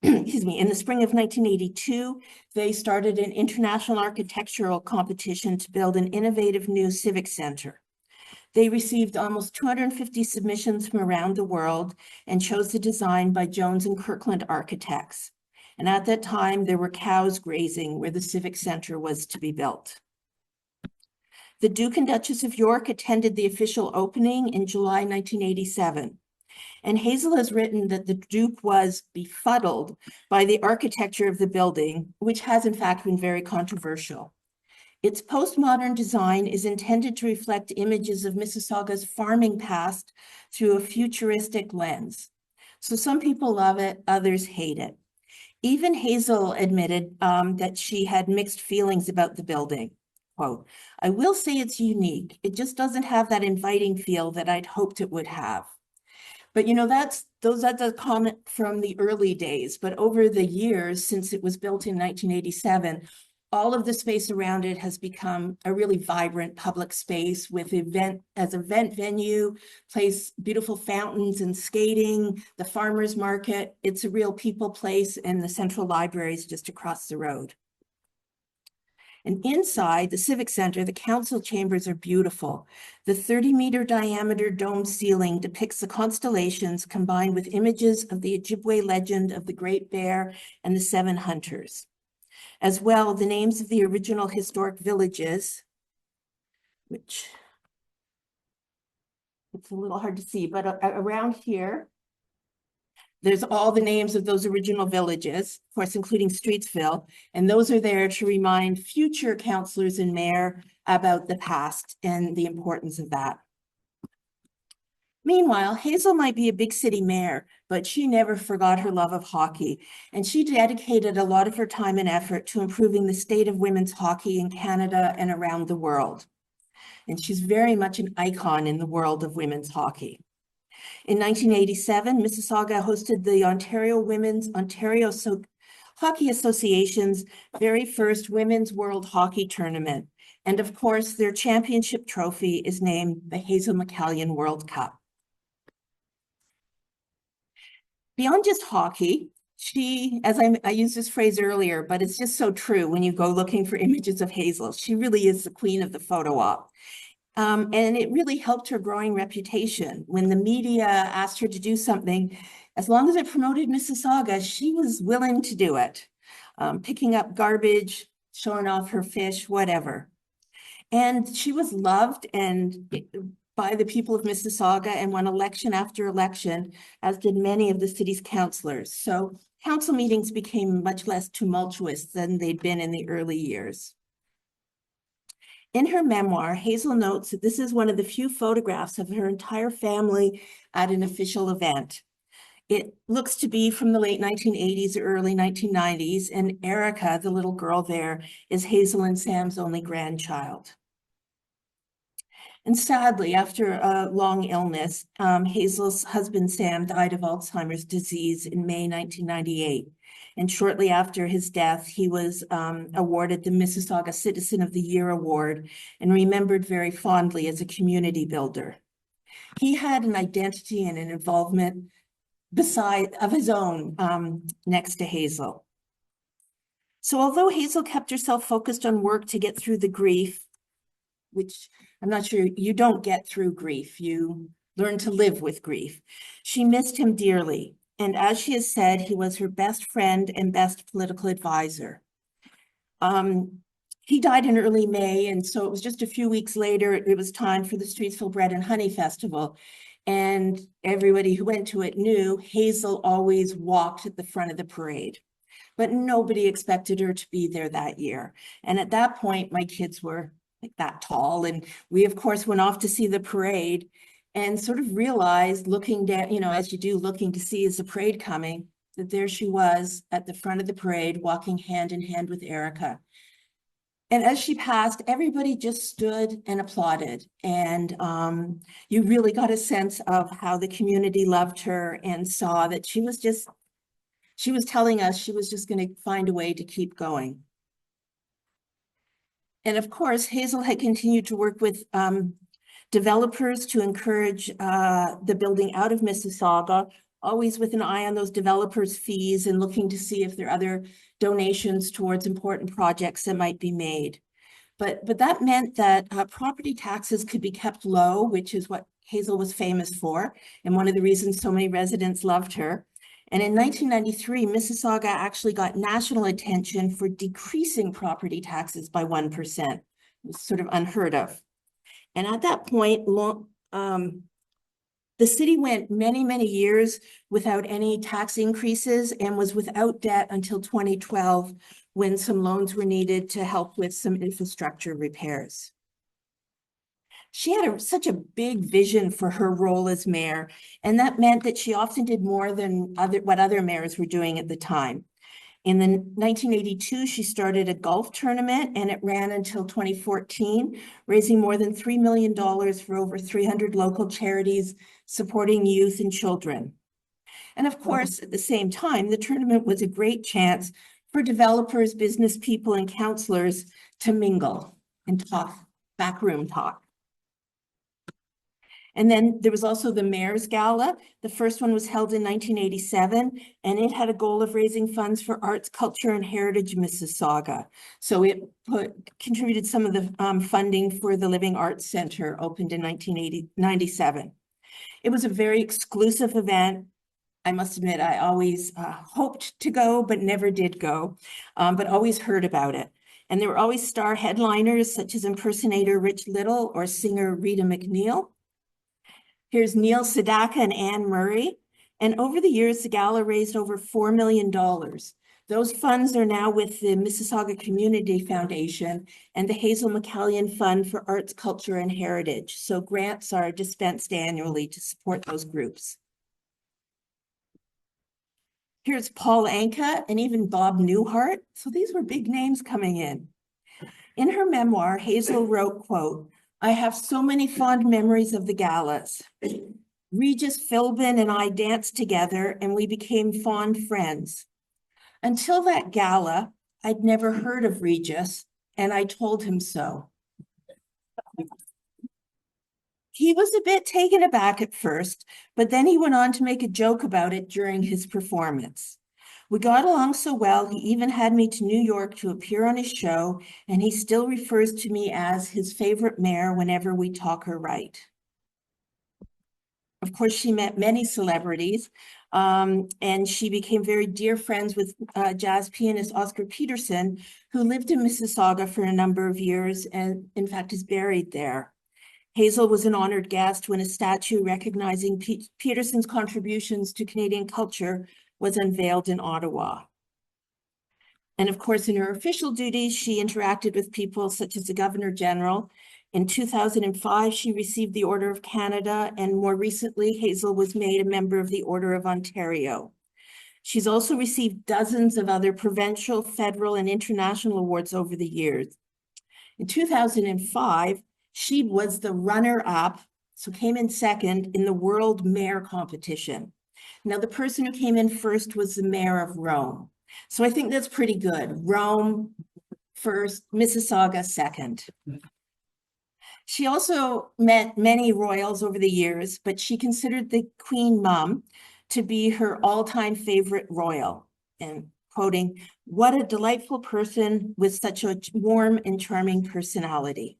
Excuse me, in the spring of 1982, they started an international architectural competition to build an innovative new civic center. They received almost 250 submissions from around the world and chose the design by Jones and Kirkland architects. And at that time, there were cows grazing where the civic center was to be built. The Duke and Duchess of York attended the official opening in July 1987. And Hazel has written that the Duke was befuddled by the architecture of the building, which has in fact been very controversial. Its postmodern design is intended to reflect images of Mississauga's farming past through a futuristic lens. So some people love it, others hate it. Even Hazel admitted that she had mixed feelings about the building. Quote, "I will say it's unique. It just doesn't have that inviting feel that I'd hoped it would have." But you know, that's a comment from the early days, but over the years since it was built in 1987, all of the space around it has become a really vibrant public space with event venue, plays beautiful fountains and skating, the farmers market. It's a real people place, and the central library is just across the road. And inside the Civic Center, the council chambers are beautiful. The 30-meter diameter dome ceiling depicts the constellations combined with images of the Ojibwe legend of the Great Bear and the Seven Hunters. As well, the names of the original historic villages, which it's a little hard to see, but around here, there's all the names of those original villages, of course, including Streetsville, and those are there to remind future councillors and mayor about the past and the importance of that. Meanwhile, Hazel might be a big city mayor, but she never forgot her love of hockey, and she dedicated a lot of her time and effort to improving the state of women's hockey in Canada and around the world. And she's very much an icon in the world of women's hockey. In 1987, Mississauga hosted the Ontario Hockey Association's very first Women's World Hockey Tournament. And of course, their championship trophy is named the Hazel McCallion World Cup. Beyond just hockey, she, as I used this phrase earlier, but it's just so true when you go looking for images of Hazel, she really is the queen of the photo op. And it really helped her growing reputation. When the media asked her to do something, as long as it promoted Mississauga, she was willing to do it. Picking up garbage, showing off her fish, whatever. And she was loved by the people of Mississauga and won election after election, as did many of the city's councillors. So council meetings became much less tumultuous than they'd been in the early years. In her memoir, Hazel notes that this is one of the few photographs of her entire family at an official event. It looks to be from the late 1980s or early 1990s, and Erica, the little girl there, is Hazel and Sam's only grandchild. And sadly, after a long illness, Hazel's husband, Sam, died of Alzheimer's disease in May 1998. And shortly after his death, he was awarded the Mississauga Citizen of the Year Award and remembered very fondly as a community builder. He had an identity and an involvement of his own next to Hazel. So although Hazel kept herself focused on work to get through the grief, which I'm not sure, you don't get through grief, you learn to live with grief. She missed him dearly. And as she has said, he was her best friend and best political advisor. He died in early May, and so it was just a few weeks later, it was time for the Streetsville Bread and Honey Festival. And everybody who went to it knew Hazel always walked at the front of the parade, but nobody expected her to be there that year. And at that point, my kids were like that tall, and we of course went off to see the parade and sort of realized, looking down, you know, as you do, looking to see is the parade coming, that there she was at the front of the parade, walking hand in hand with Erica. And as she passed, everybody just stood and applauded. And you really got a sense of how the community loved her and saw that she was telling us she was just going to find a way to keep going. And of course, Hazel had continued to work with developers to encourage the building out of Mississauga, always with an eye on those developers' fees and looking to see if there are other donations towards important projects that might be made. But that meant that property taxes could be kept low, which is what Hazel was famous for, and one of the reasons so many residents loved her. And in 1993, Mississauga actually got national attention for decreasing property taxes by 1%. It was sort of unheard of. And at that point, the city went many, many years without any tax increases and was without debt until 2012, when some loans were needed to help with some infrastructure repairs. She had such a big vision for her role as mayor, and that meant that she often did more than what other mayors were doing at the time. In 1982, she started a golf tournament, and it ran until 2014, raising more than $3 million for over 300 local charities supporting youth and children. And of course, at the same time, the tournament was a great chance for developers, business people, and councillors to mingle and talk, backroom talk. And then there was also the Mayor's Gala. The first one was held in 1987, and it had a goal of raising funds for arts, culture, and heritage in Mississauga. So it contributed some of the funding for the Living Arts Center, opened in 1997. It was a very exclusive event. I must admit, I always hoped to go, but never did go, but always heard about it. And there were always star headliners, such as impersonator Rich Little or singer Rita McNeil. Here's Neil Sedaka and Anne Murray. And over the years, the gala raised over $4 million. Those funds are now with the Mississauga Community Foundation and the Hazel McCallion Fund for Arts, Culture, and Heritage. So grants are dispensed annually to support those groups. Here's Paul Anka and even Bob Newhart. So these were big names coming in. In her memoir, Hazel wrote, quote, "I have so many fond memories of the galas. Regis Philbin and I danced together and we became fond friends. Until that gala, I'd never heard of Regis, and I told him so. He was a bit taken aback at first, but then he went on to make a joke about it during his performance. We got along so well, he even had me to New York to appear on his show, and he still refers to me as his favorite mayor whenever we talk her right." Of course, she met many celebrities, and she became very dear friends with jazz pianist Oscar Peterson, who lived in Mississauga for a number of years and in fact is buried there. Hazel was an honored guest when a statue recognizing Peterson's contributions to Canadian culture was unveiled in Ottawa. And of course, in her official duties, she interacted with people such as the Governor General. In 2005, she received the Order of Canada, and more recently, Hazel was made a member of the Order of Ontario. She's also received dozens of other provincial, federal, and international awards over the years. In 2005, she was the runner-up, so came in second in the World Mayor Competition. Now, the person who came in first was the mayor of Rome. So I think that's pretty good. Rome first, Mississauga second. She also met many royals over the years, but she considered the Queen Mum to be her all-time favorite royal. And quoting, "What a delightful person with such a warm and charming personality."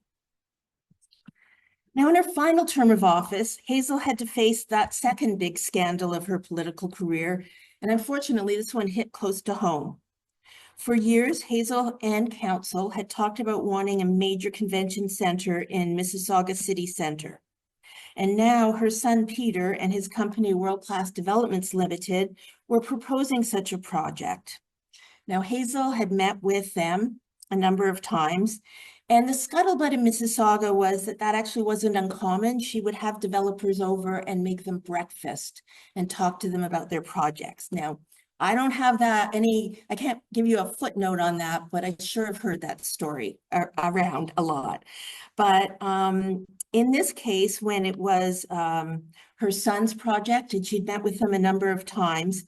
Now, in her final term of office, Hazel had to face that second big scandal of her political career, and unfortunately, this one hit close to home. For years, Hazel and council had talked about wanting a major convention center in Mississauga City Centre. And now her son Peter and his company World Class Developments Limited were proposing such a project. Now, Hazel had met with them a number of times, and the scuttlebutt in Mississauga was that that actually wasn't uncommon. She would have developers over and make them breakfast and talk to them about their projects. Now, I don't have I can't give you a footnote on that, but I sure have heard that story around a lot. But in this case, when it was her son's project and she'd met with them a number of times,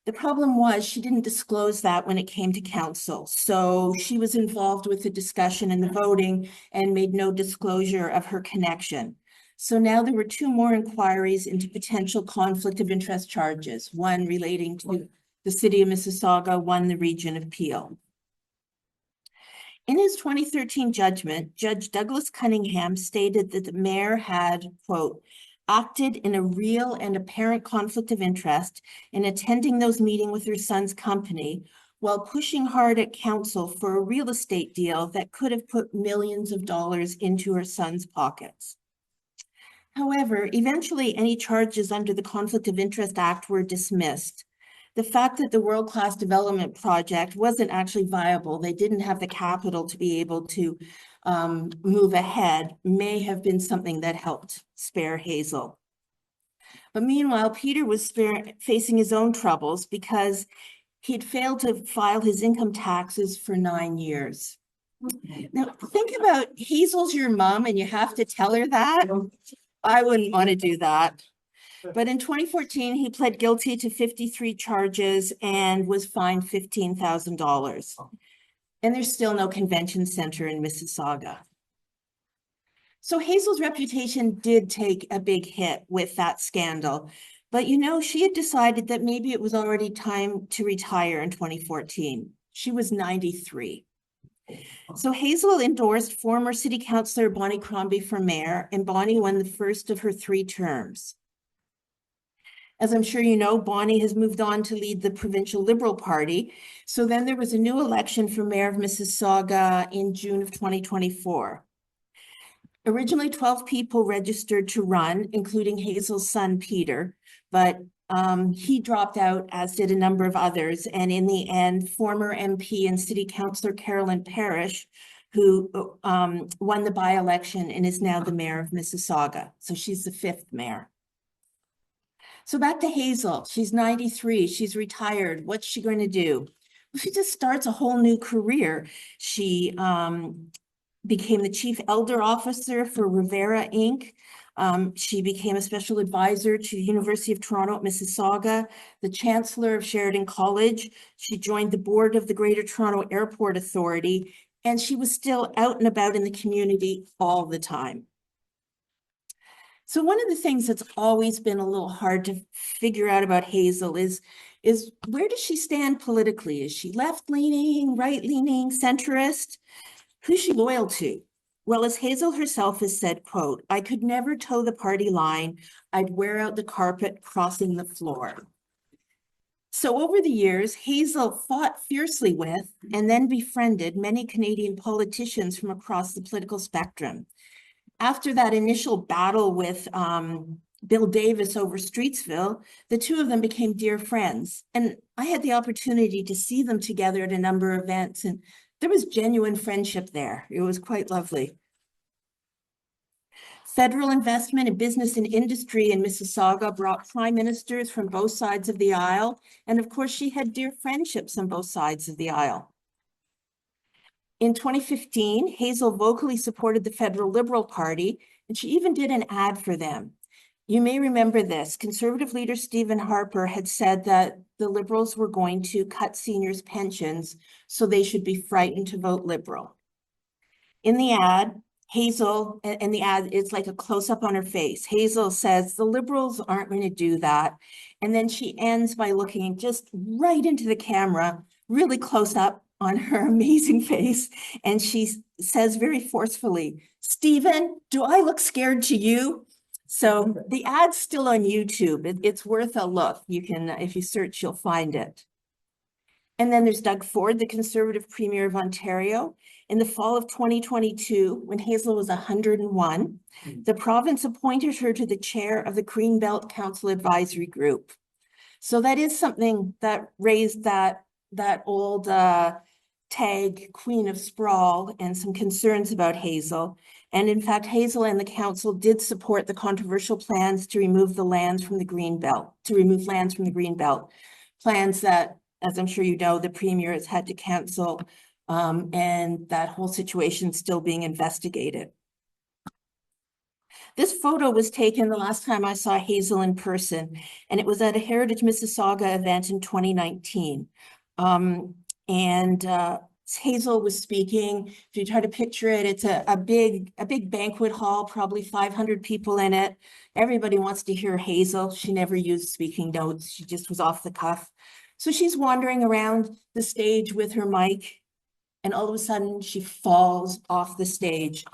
the problem was she didn't disclose that when it came to council. So she was involved with the discussion and the voting and made no disclosure of her connection. So now there were two more inquiries into potential conflict of interest charges, one relating to the city of Mississauga, one the region of Peel. In his 2013 judgment, Judge Douglas Cunningham stated that the mayor had, quote, acted in a real and apparent conflict of interest in attending those meetings with her son's company while pushing hard at council for a real estate deal that could have put millions of dollars into her son's pockets. However, eventually any charges under the Conflict of Interest Act were dismissed. The fact that the World Class Development Project wasn't actually viable, they didn't have the capital to be able to move ahead, may have been something that helped spare Hazel. But meanwhile, Peter was facing his own troubles because he'd failed to file his income taxes for 9 years. Now, think about Hazel's your mom and you have to tell her that. I wouldn't want to do that. But in 2014, he pled guilty to 53 charges and was fined $15,000. And there's still no convention center in Mississauga. So Hazel's reputation did take a big hit with that scandal. But you know, she had decided that maybe it was already time to retire in 2014. She was 93. So Hazel endorsed former city councillor Bonnie Crombie for mayor, and Bonnie won the first of her 3 terms. As I'm sure you know, Bonnie has moved on to lead the provincial Liberal Party. So then there was a new election for mayor of Mississauga in June of 2024. Originally, 12 people registered to run, including Hazel's son, Peter, but he dropped out, as did a number of others. And in the end, former MP and city councillor Carolyn Parrish, who won the by-election and is now the mayor of Mississauga. So she's the 5th mayor. So back to Hazel. She's 93. She's retired. What's she going to do? Well, she just starts a whole new career. She became the chief elder officer for Rivera Inc. She became a special advisor to the University of Toronto at Mississauga, the chancellor of Sheridan College. She joined the board of the Greater Toronto Airport Authority, and she was still out and about in the community all the time. So one of the things that's always been a little hard to figure out about Hazel is where does she stand politically? Is she left-leaning, right-leaning, centrist? Who's she loyal to? Well, as Hazel herself has said, quote, I could never toe the party line. I'd wear out the carpet crossing the floor. So over the years, Hazel fought fiercely with and then befriended many Canadian politicians from across the political spectrum. After that initial battle with Bill Davis over Streetsville, the two of them became dear friends. And I had the opportunity to see them together at a number of events, and there was genuine friendship there. It was quite lovely. Federal investment in business and industry in Mississauga brought prime ministers from both sides of the aisle. And of course, she had dear friendships on both sides of the aisle. In 2015, Hazel vocally supported the federal Liberal Party, and she even did an ad for them. You may remember this. Conservative leader Stephen Harper had said that the Liberals were going to cut seniors' pensions, so they should be frightened to vote Liberal. In the ad, Hazel, and the ad is like a close-up on her face. Hazel says, the Liberals aren't going to do that. And then she ends by looking just right into the camera, really close up, on her amazing face, and she says very forcefully, "Stephen, do I look scared to you?" So the ad's still on YouTube. It's worth a look. You can, if you search, you'll find it. And then there's Doug Ford, the Conservative Premier of Ontario. In the fall of 2022, when Hazel was 101, the province appointed her to the chair of the Greenbelt Council Advisory Group. So that is something that raised that old tag, Queen of Sprawl, and some concerns about Hazel. And in fact, Hazel and the council did support the controversial plans to remove the lands from the Greenbelt, plans that, as I'm sure you know, the premier has had to cancel, and that whole situation still being investigated. This photo was taken the last time I saw Hazel in person, and it was at a Heritage Mississauga event in 2019. Hazel was speaking. If you try to picture it, it's a big banquet hall, probably 500 people in it. Everybody wants to hear Hazel. She never used speaking notes. She just was off the cuff. So she's wandering around the stage with her mic, and all of a sudden she falls off the stage.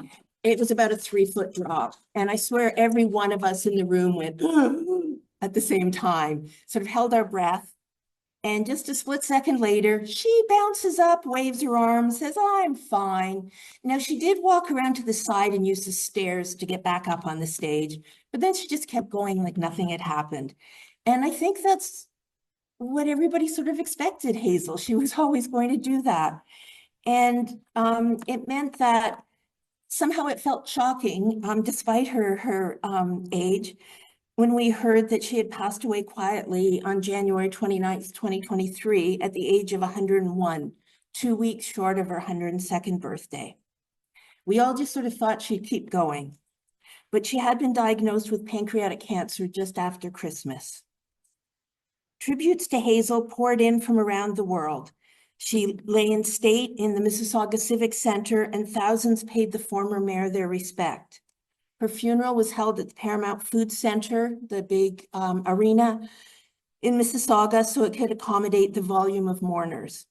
It was about a 3-foot drop. And I swear every one of us in the room went at the same time, sort of held our breath. And just a split second later, she bounces up, waves her arms, says, "I'm fine." Now, she did walk around to the side and use the stairs to get back up on the stage, but then she just kept going like nothing had happened. And I think that's what everybody sort of expected, Hazel. She was always going to do that. And it meant that somehow it felt shocking, despite her age, when we heard that she had passed away quietly on January 29th, 2023, at the age of 101, 2 weeks short of her 102nd birthday. We all just sort of thought she'd keep going, but she had been diagnosed with pancreatic cancer just after Christmas. Tributes to Hazel poured in from around the world. She lay in state in the Mississauga Civic Center, and thousands paid the former mayor their respect. Her funeral was held at the Paramount Food Center, the big arena in Mississauga, so it could accommodate the volume of mourners.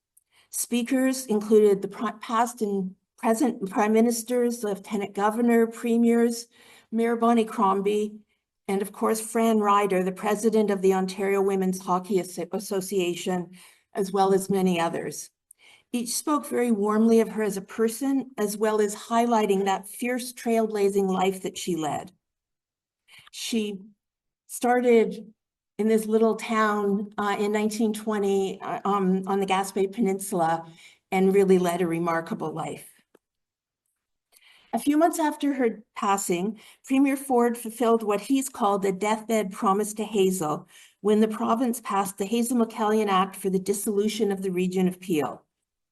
Speakers included the past and present prime ministers, lieutenant governor, premiers, Mayor Bonnie Crombie, and of course, Fran Ryder, the president of the Ontario Women's Hockey Association, as well as many others. Each spoke very warmly of her as a person, as well as highlighting that fierce trailblazing life that she led. She started in this little town in 1920 on the Gaspé Peninsula and really led a remarkable life. A few months after her passing, Premier Ford fulfilled what he's called a deathbed promise to Hazel when the province passed the Hazel-McCallion Act for the dissolution of the region of Peel.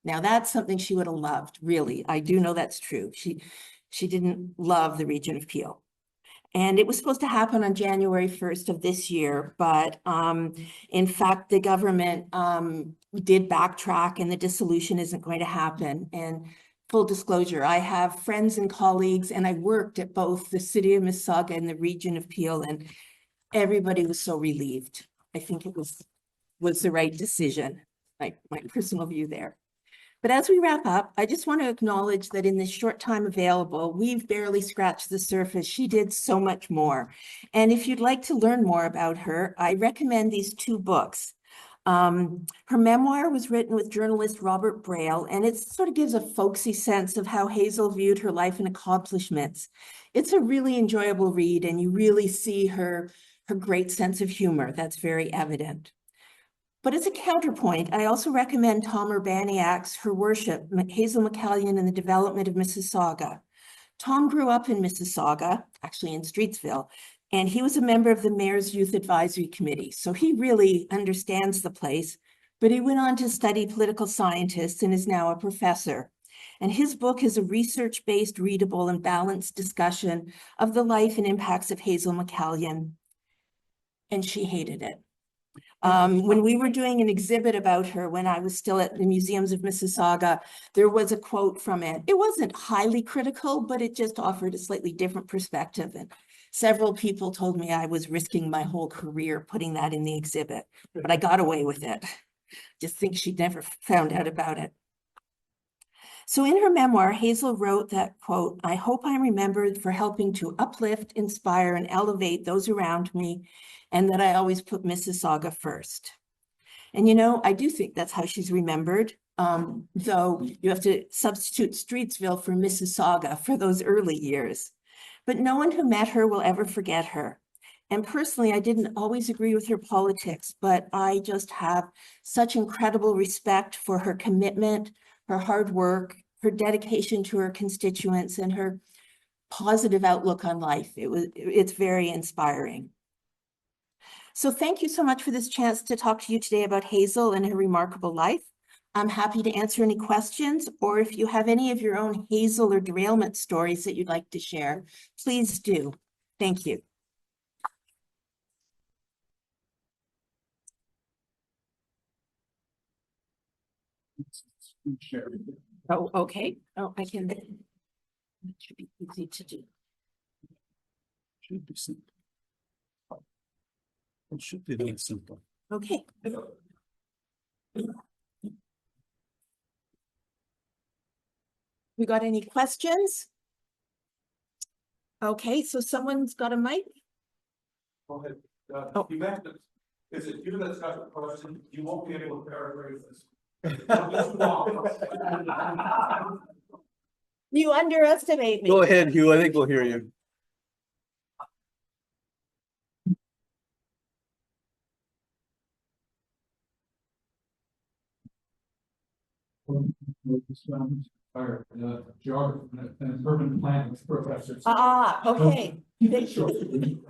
Now that's something she would have loved, really. I do know that's true. She didn't love the region of Peel. And it was supposed to happen on January 1st of this year, but in fact, the government did backtrack and the dissolution isn't going to happen. And full disclosure, I have friends and colleagues, and I worked at both the city of Mississauga and the region of Peel, and everybody was so relieved. I think it was the right decision, my personal view there. But as we wrap up, I just want to acknowledge that in this short time available, we've barely scratched the surface. She did so much more. And if you'd like to learn more about her, I recommend these 2 books. Her memoir was written with journalist Robert Braille, and it sort of gives a folksy sense of how Hazel viewed her life and accomplishments. It's a really enjoyable read, and you really see her great sense of humor. That's very evident. But as a counterpoint, I also recommend Tom Urbaniak's Her Worship, Hazel McCallion and the Development of Mississauga. Tom grew up in Mississauga, actually in Streetsville, and he was a member of the Mayor's Youth Advisory Committee. So he really understands the place, but he went on to study political scientists and is now a professor. And his book is a research-based, readable, and balanced discussion of the life and impacts of Hazel McCallion. And she hated it. When we were doing an exhibit about her, when I was still at the Museums of Mississauga, there was a quote from it. It wasn't highly critical, but it just offered a slightly different perspective. And several people told me I was risking my whole career putting that in the exhibit, but I got away with it. Just think she'd never found out about it. So in her memoir, Hazel wrote that, quote, "I hope I'm remembered for helping to uplift, inspire, and elevate those around me, and that I always put Mississauga first." And you know, I do think that's how she's remembered, though you have to substitute Streetsville for Mississauga for those early years. But no one who met her will ever forget her. And personally, I didn't always agree with her politics, but I just have such incredible respect for her commitment, her hard work, her dedication to her constituents, and her positive outlook on life. It's very inspiring. So thank you so much for this chance to talk to you today about Hazel and her remarkable life. I'm happy to answer any questions, or if you have any of your own Hazel or derailment stories that you'd like to share, please do. Thank you.
Share.
Oh, okay. Oh, I can. It should be easy to do.
Should be simple. It should be that simple.
Okay. We got any questions? Okay, so someone's got a mic?
Go ahead.
Oh.
You mentioned, is it you that's got the question? You won't be able to paraphrase this.
You underestimate me.
Go ahead, Hugh. I think we'll hear you. Or the geography and urban planning professors.
Ah, okay. Thank you.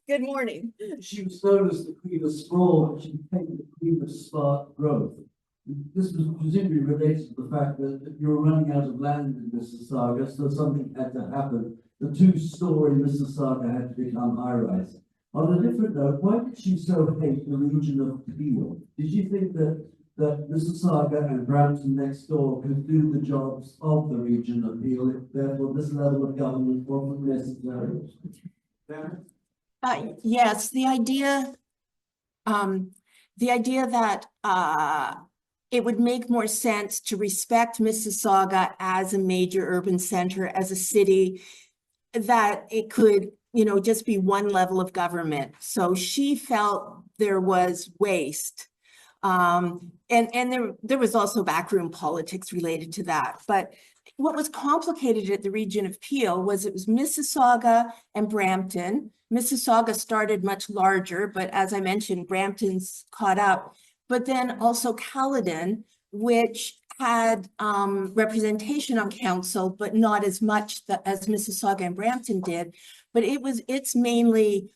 Good morning.
She was known as the Queen of Sprawl, and she became the Queen of Spark Growth. This was presumably related to the fact that you were running out of land in Mississauga, so something had to happen. The two-story Mississauga had to become high-rise. On a different note, why did she so hate the region of Peel? Did she think that Mississauga and Brampton next door could do the jobs of the region of Peel, therefore this level of government wasn't necessary?
Yes, the idea that it would make more sense to respect Mississauga as a major urban center, as a city, that it could, you know, just be one level of government. So she felt there was waste. And there was also backroom politics related to that. But what was complicated at the region of Peel was it was Mississauga and Brampton. Mississauga started much larger, but as I mentioned, Brampton's caught up. But then also Caledon, which had representation on council, but not as much as Mississauga and Brampton did. But it's mainly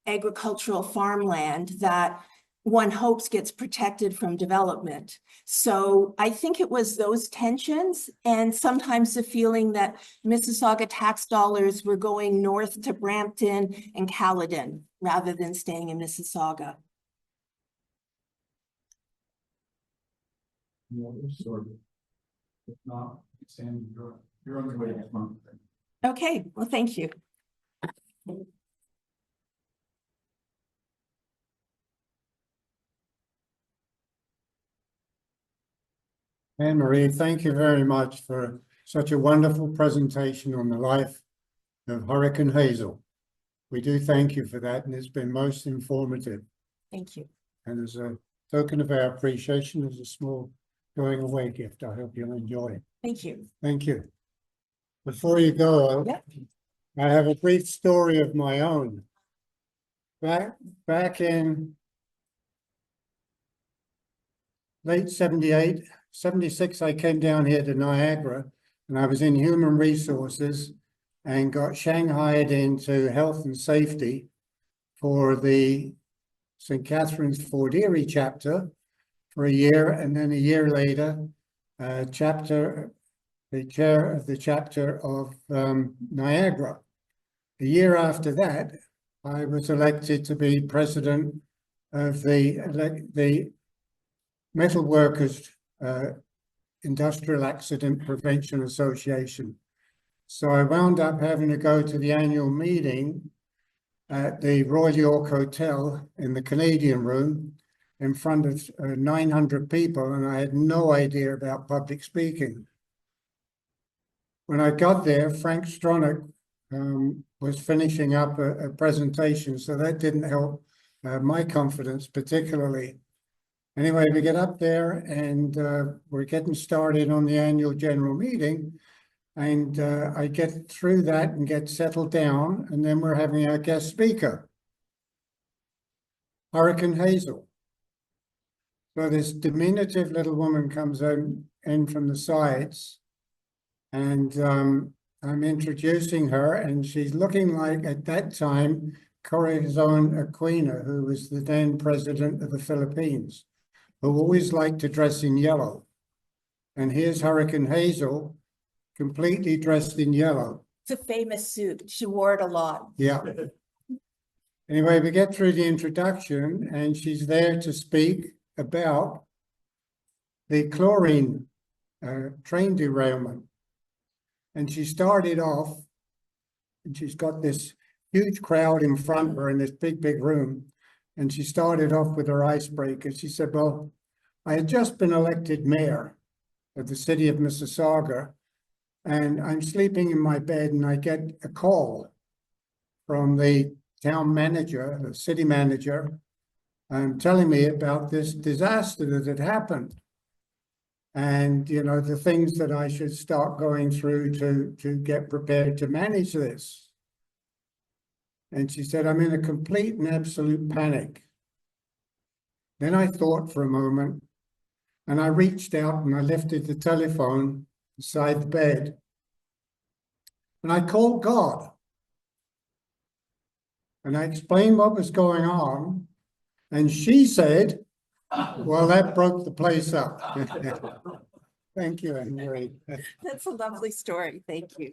agricultural farmland that one hopes gets protected from development. So I think it was those tensions and sometimes the feeling that Mississauga tax dollars were going north to Brampton and Caledon rather than staying in Mississauga.
Sort of. If not, Sandy, you're on your way next month.
Okay, well, thank you.
Annemarie, thank you very much for such a wonderful presentation on the life of Hurricane Hazel. We do thank you for that, and it's been most informative.
Thank you.
And as a token of our appreciation, as a small going away gift, I hope you'll enjoy it.
Thank you.
Thank you. Before you go, I have a brief story of my own. Back in late 78, 76, I came down here to Niagara and I was in human resources and got shanghaied into health and safety for the St. Catharines Fort Erie chapter for a year. And then a year later, the chair of the chapter of Niagara. A year after that, I was elected to be president of the Metal Workers Industrial Accident Prevention Association. So I wound up having to go to the annual meeting at the Royal York Hotel in the Canadian Room in front of 900 people, and I had no idea about public speaking. When I got there, Frank Stronach was finishing up a presentation, so that didn't help my confidence particularly. Anyway, we get up there and we're getting started on the annual general meeting, and I get through that and get settled down, and then we're having our guest speaker, Hurricane Hazel. So this diminutive little woman comes in from the sides, and I'm introducing her, and she's looking like, at that time, Corazon Aquino, who was the then president of the Philippines, who always liked to dress in yellow. And here's Hurricane Hazel, completely dressed in yellow.
It's a famous suit. She wore it a lot.
Yeah. Anyway, we get through the introduction, and she's there to speak about the chlorine train derailment. And she started off, and she's got this huge crowd in front of her in this big, big room. And she started off with her icebreaker. She said, well, I had just been elected mayor of the city of Mississauga, and I'm sleeping in my bed, and I get a call from the town manager, the city manager, telling me about this disaster that had happened. And, you know, the things that I should start going through to get prepared to manage this. And she said, I'm in a complete and absolute panic. Then I thought for a moment, and I reached out and I lifted the telephone beside the bed, and I called God. And I explained what was going on, and she said, well, that broke the place up. Thank you, Annemarie.
That's a lovely story. Thank you.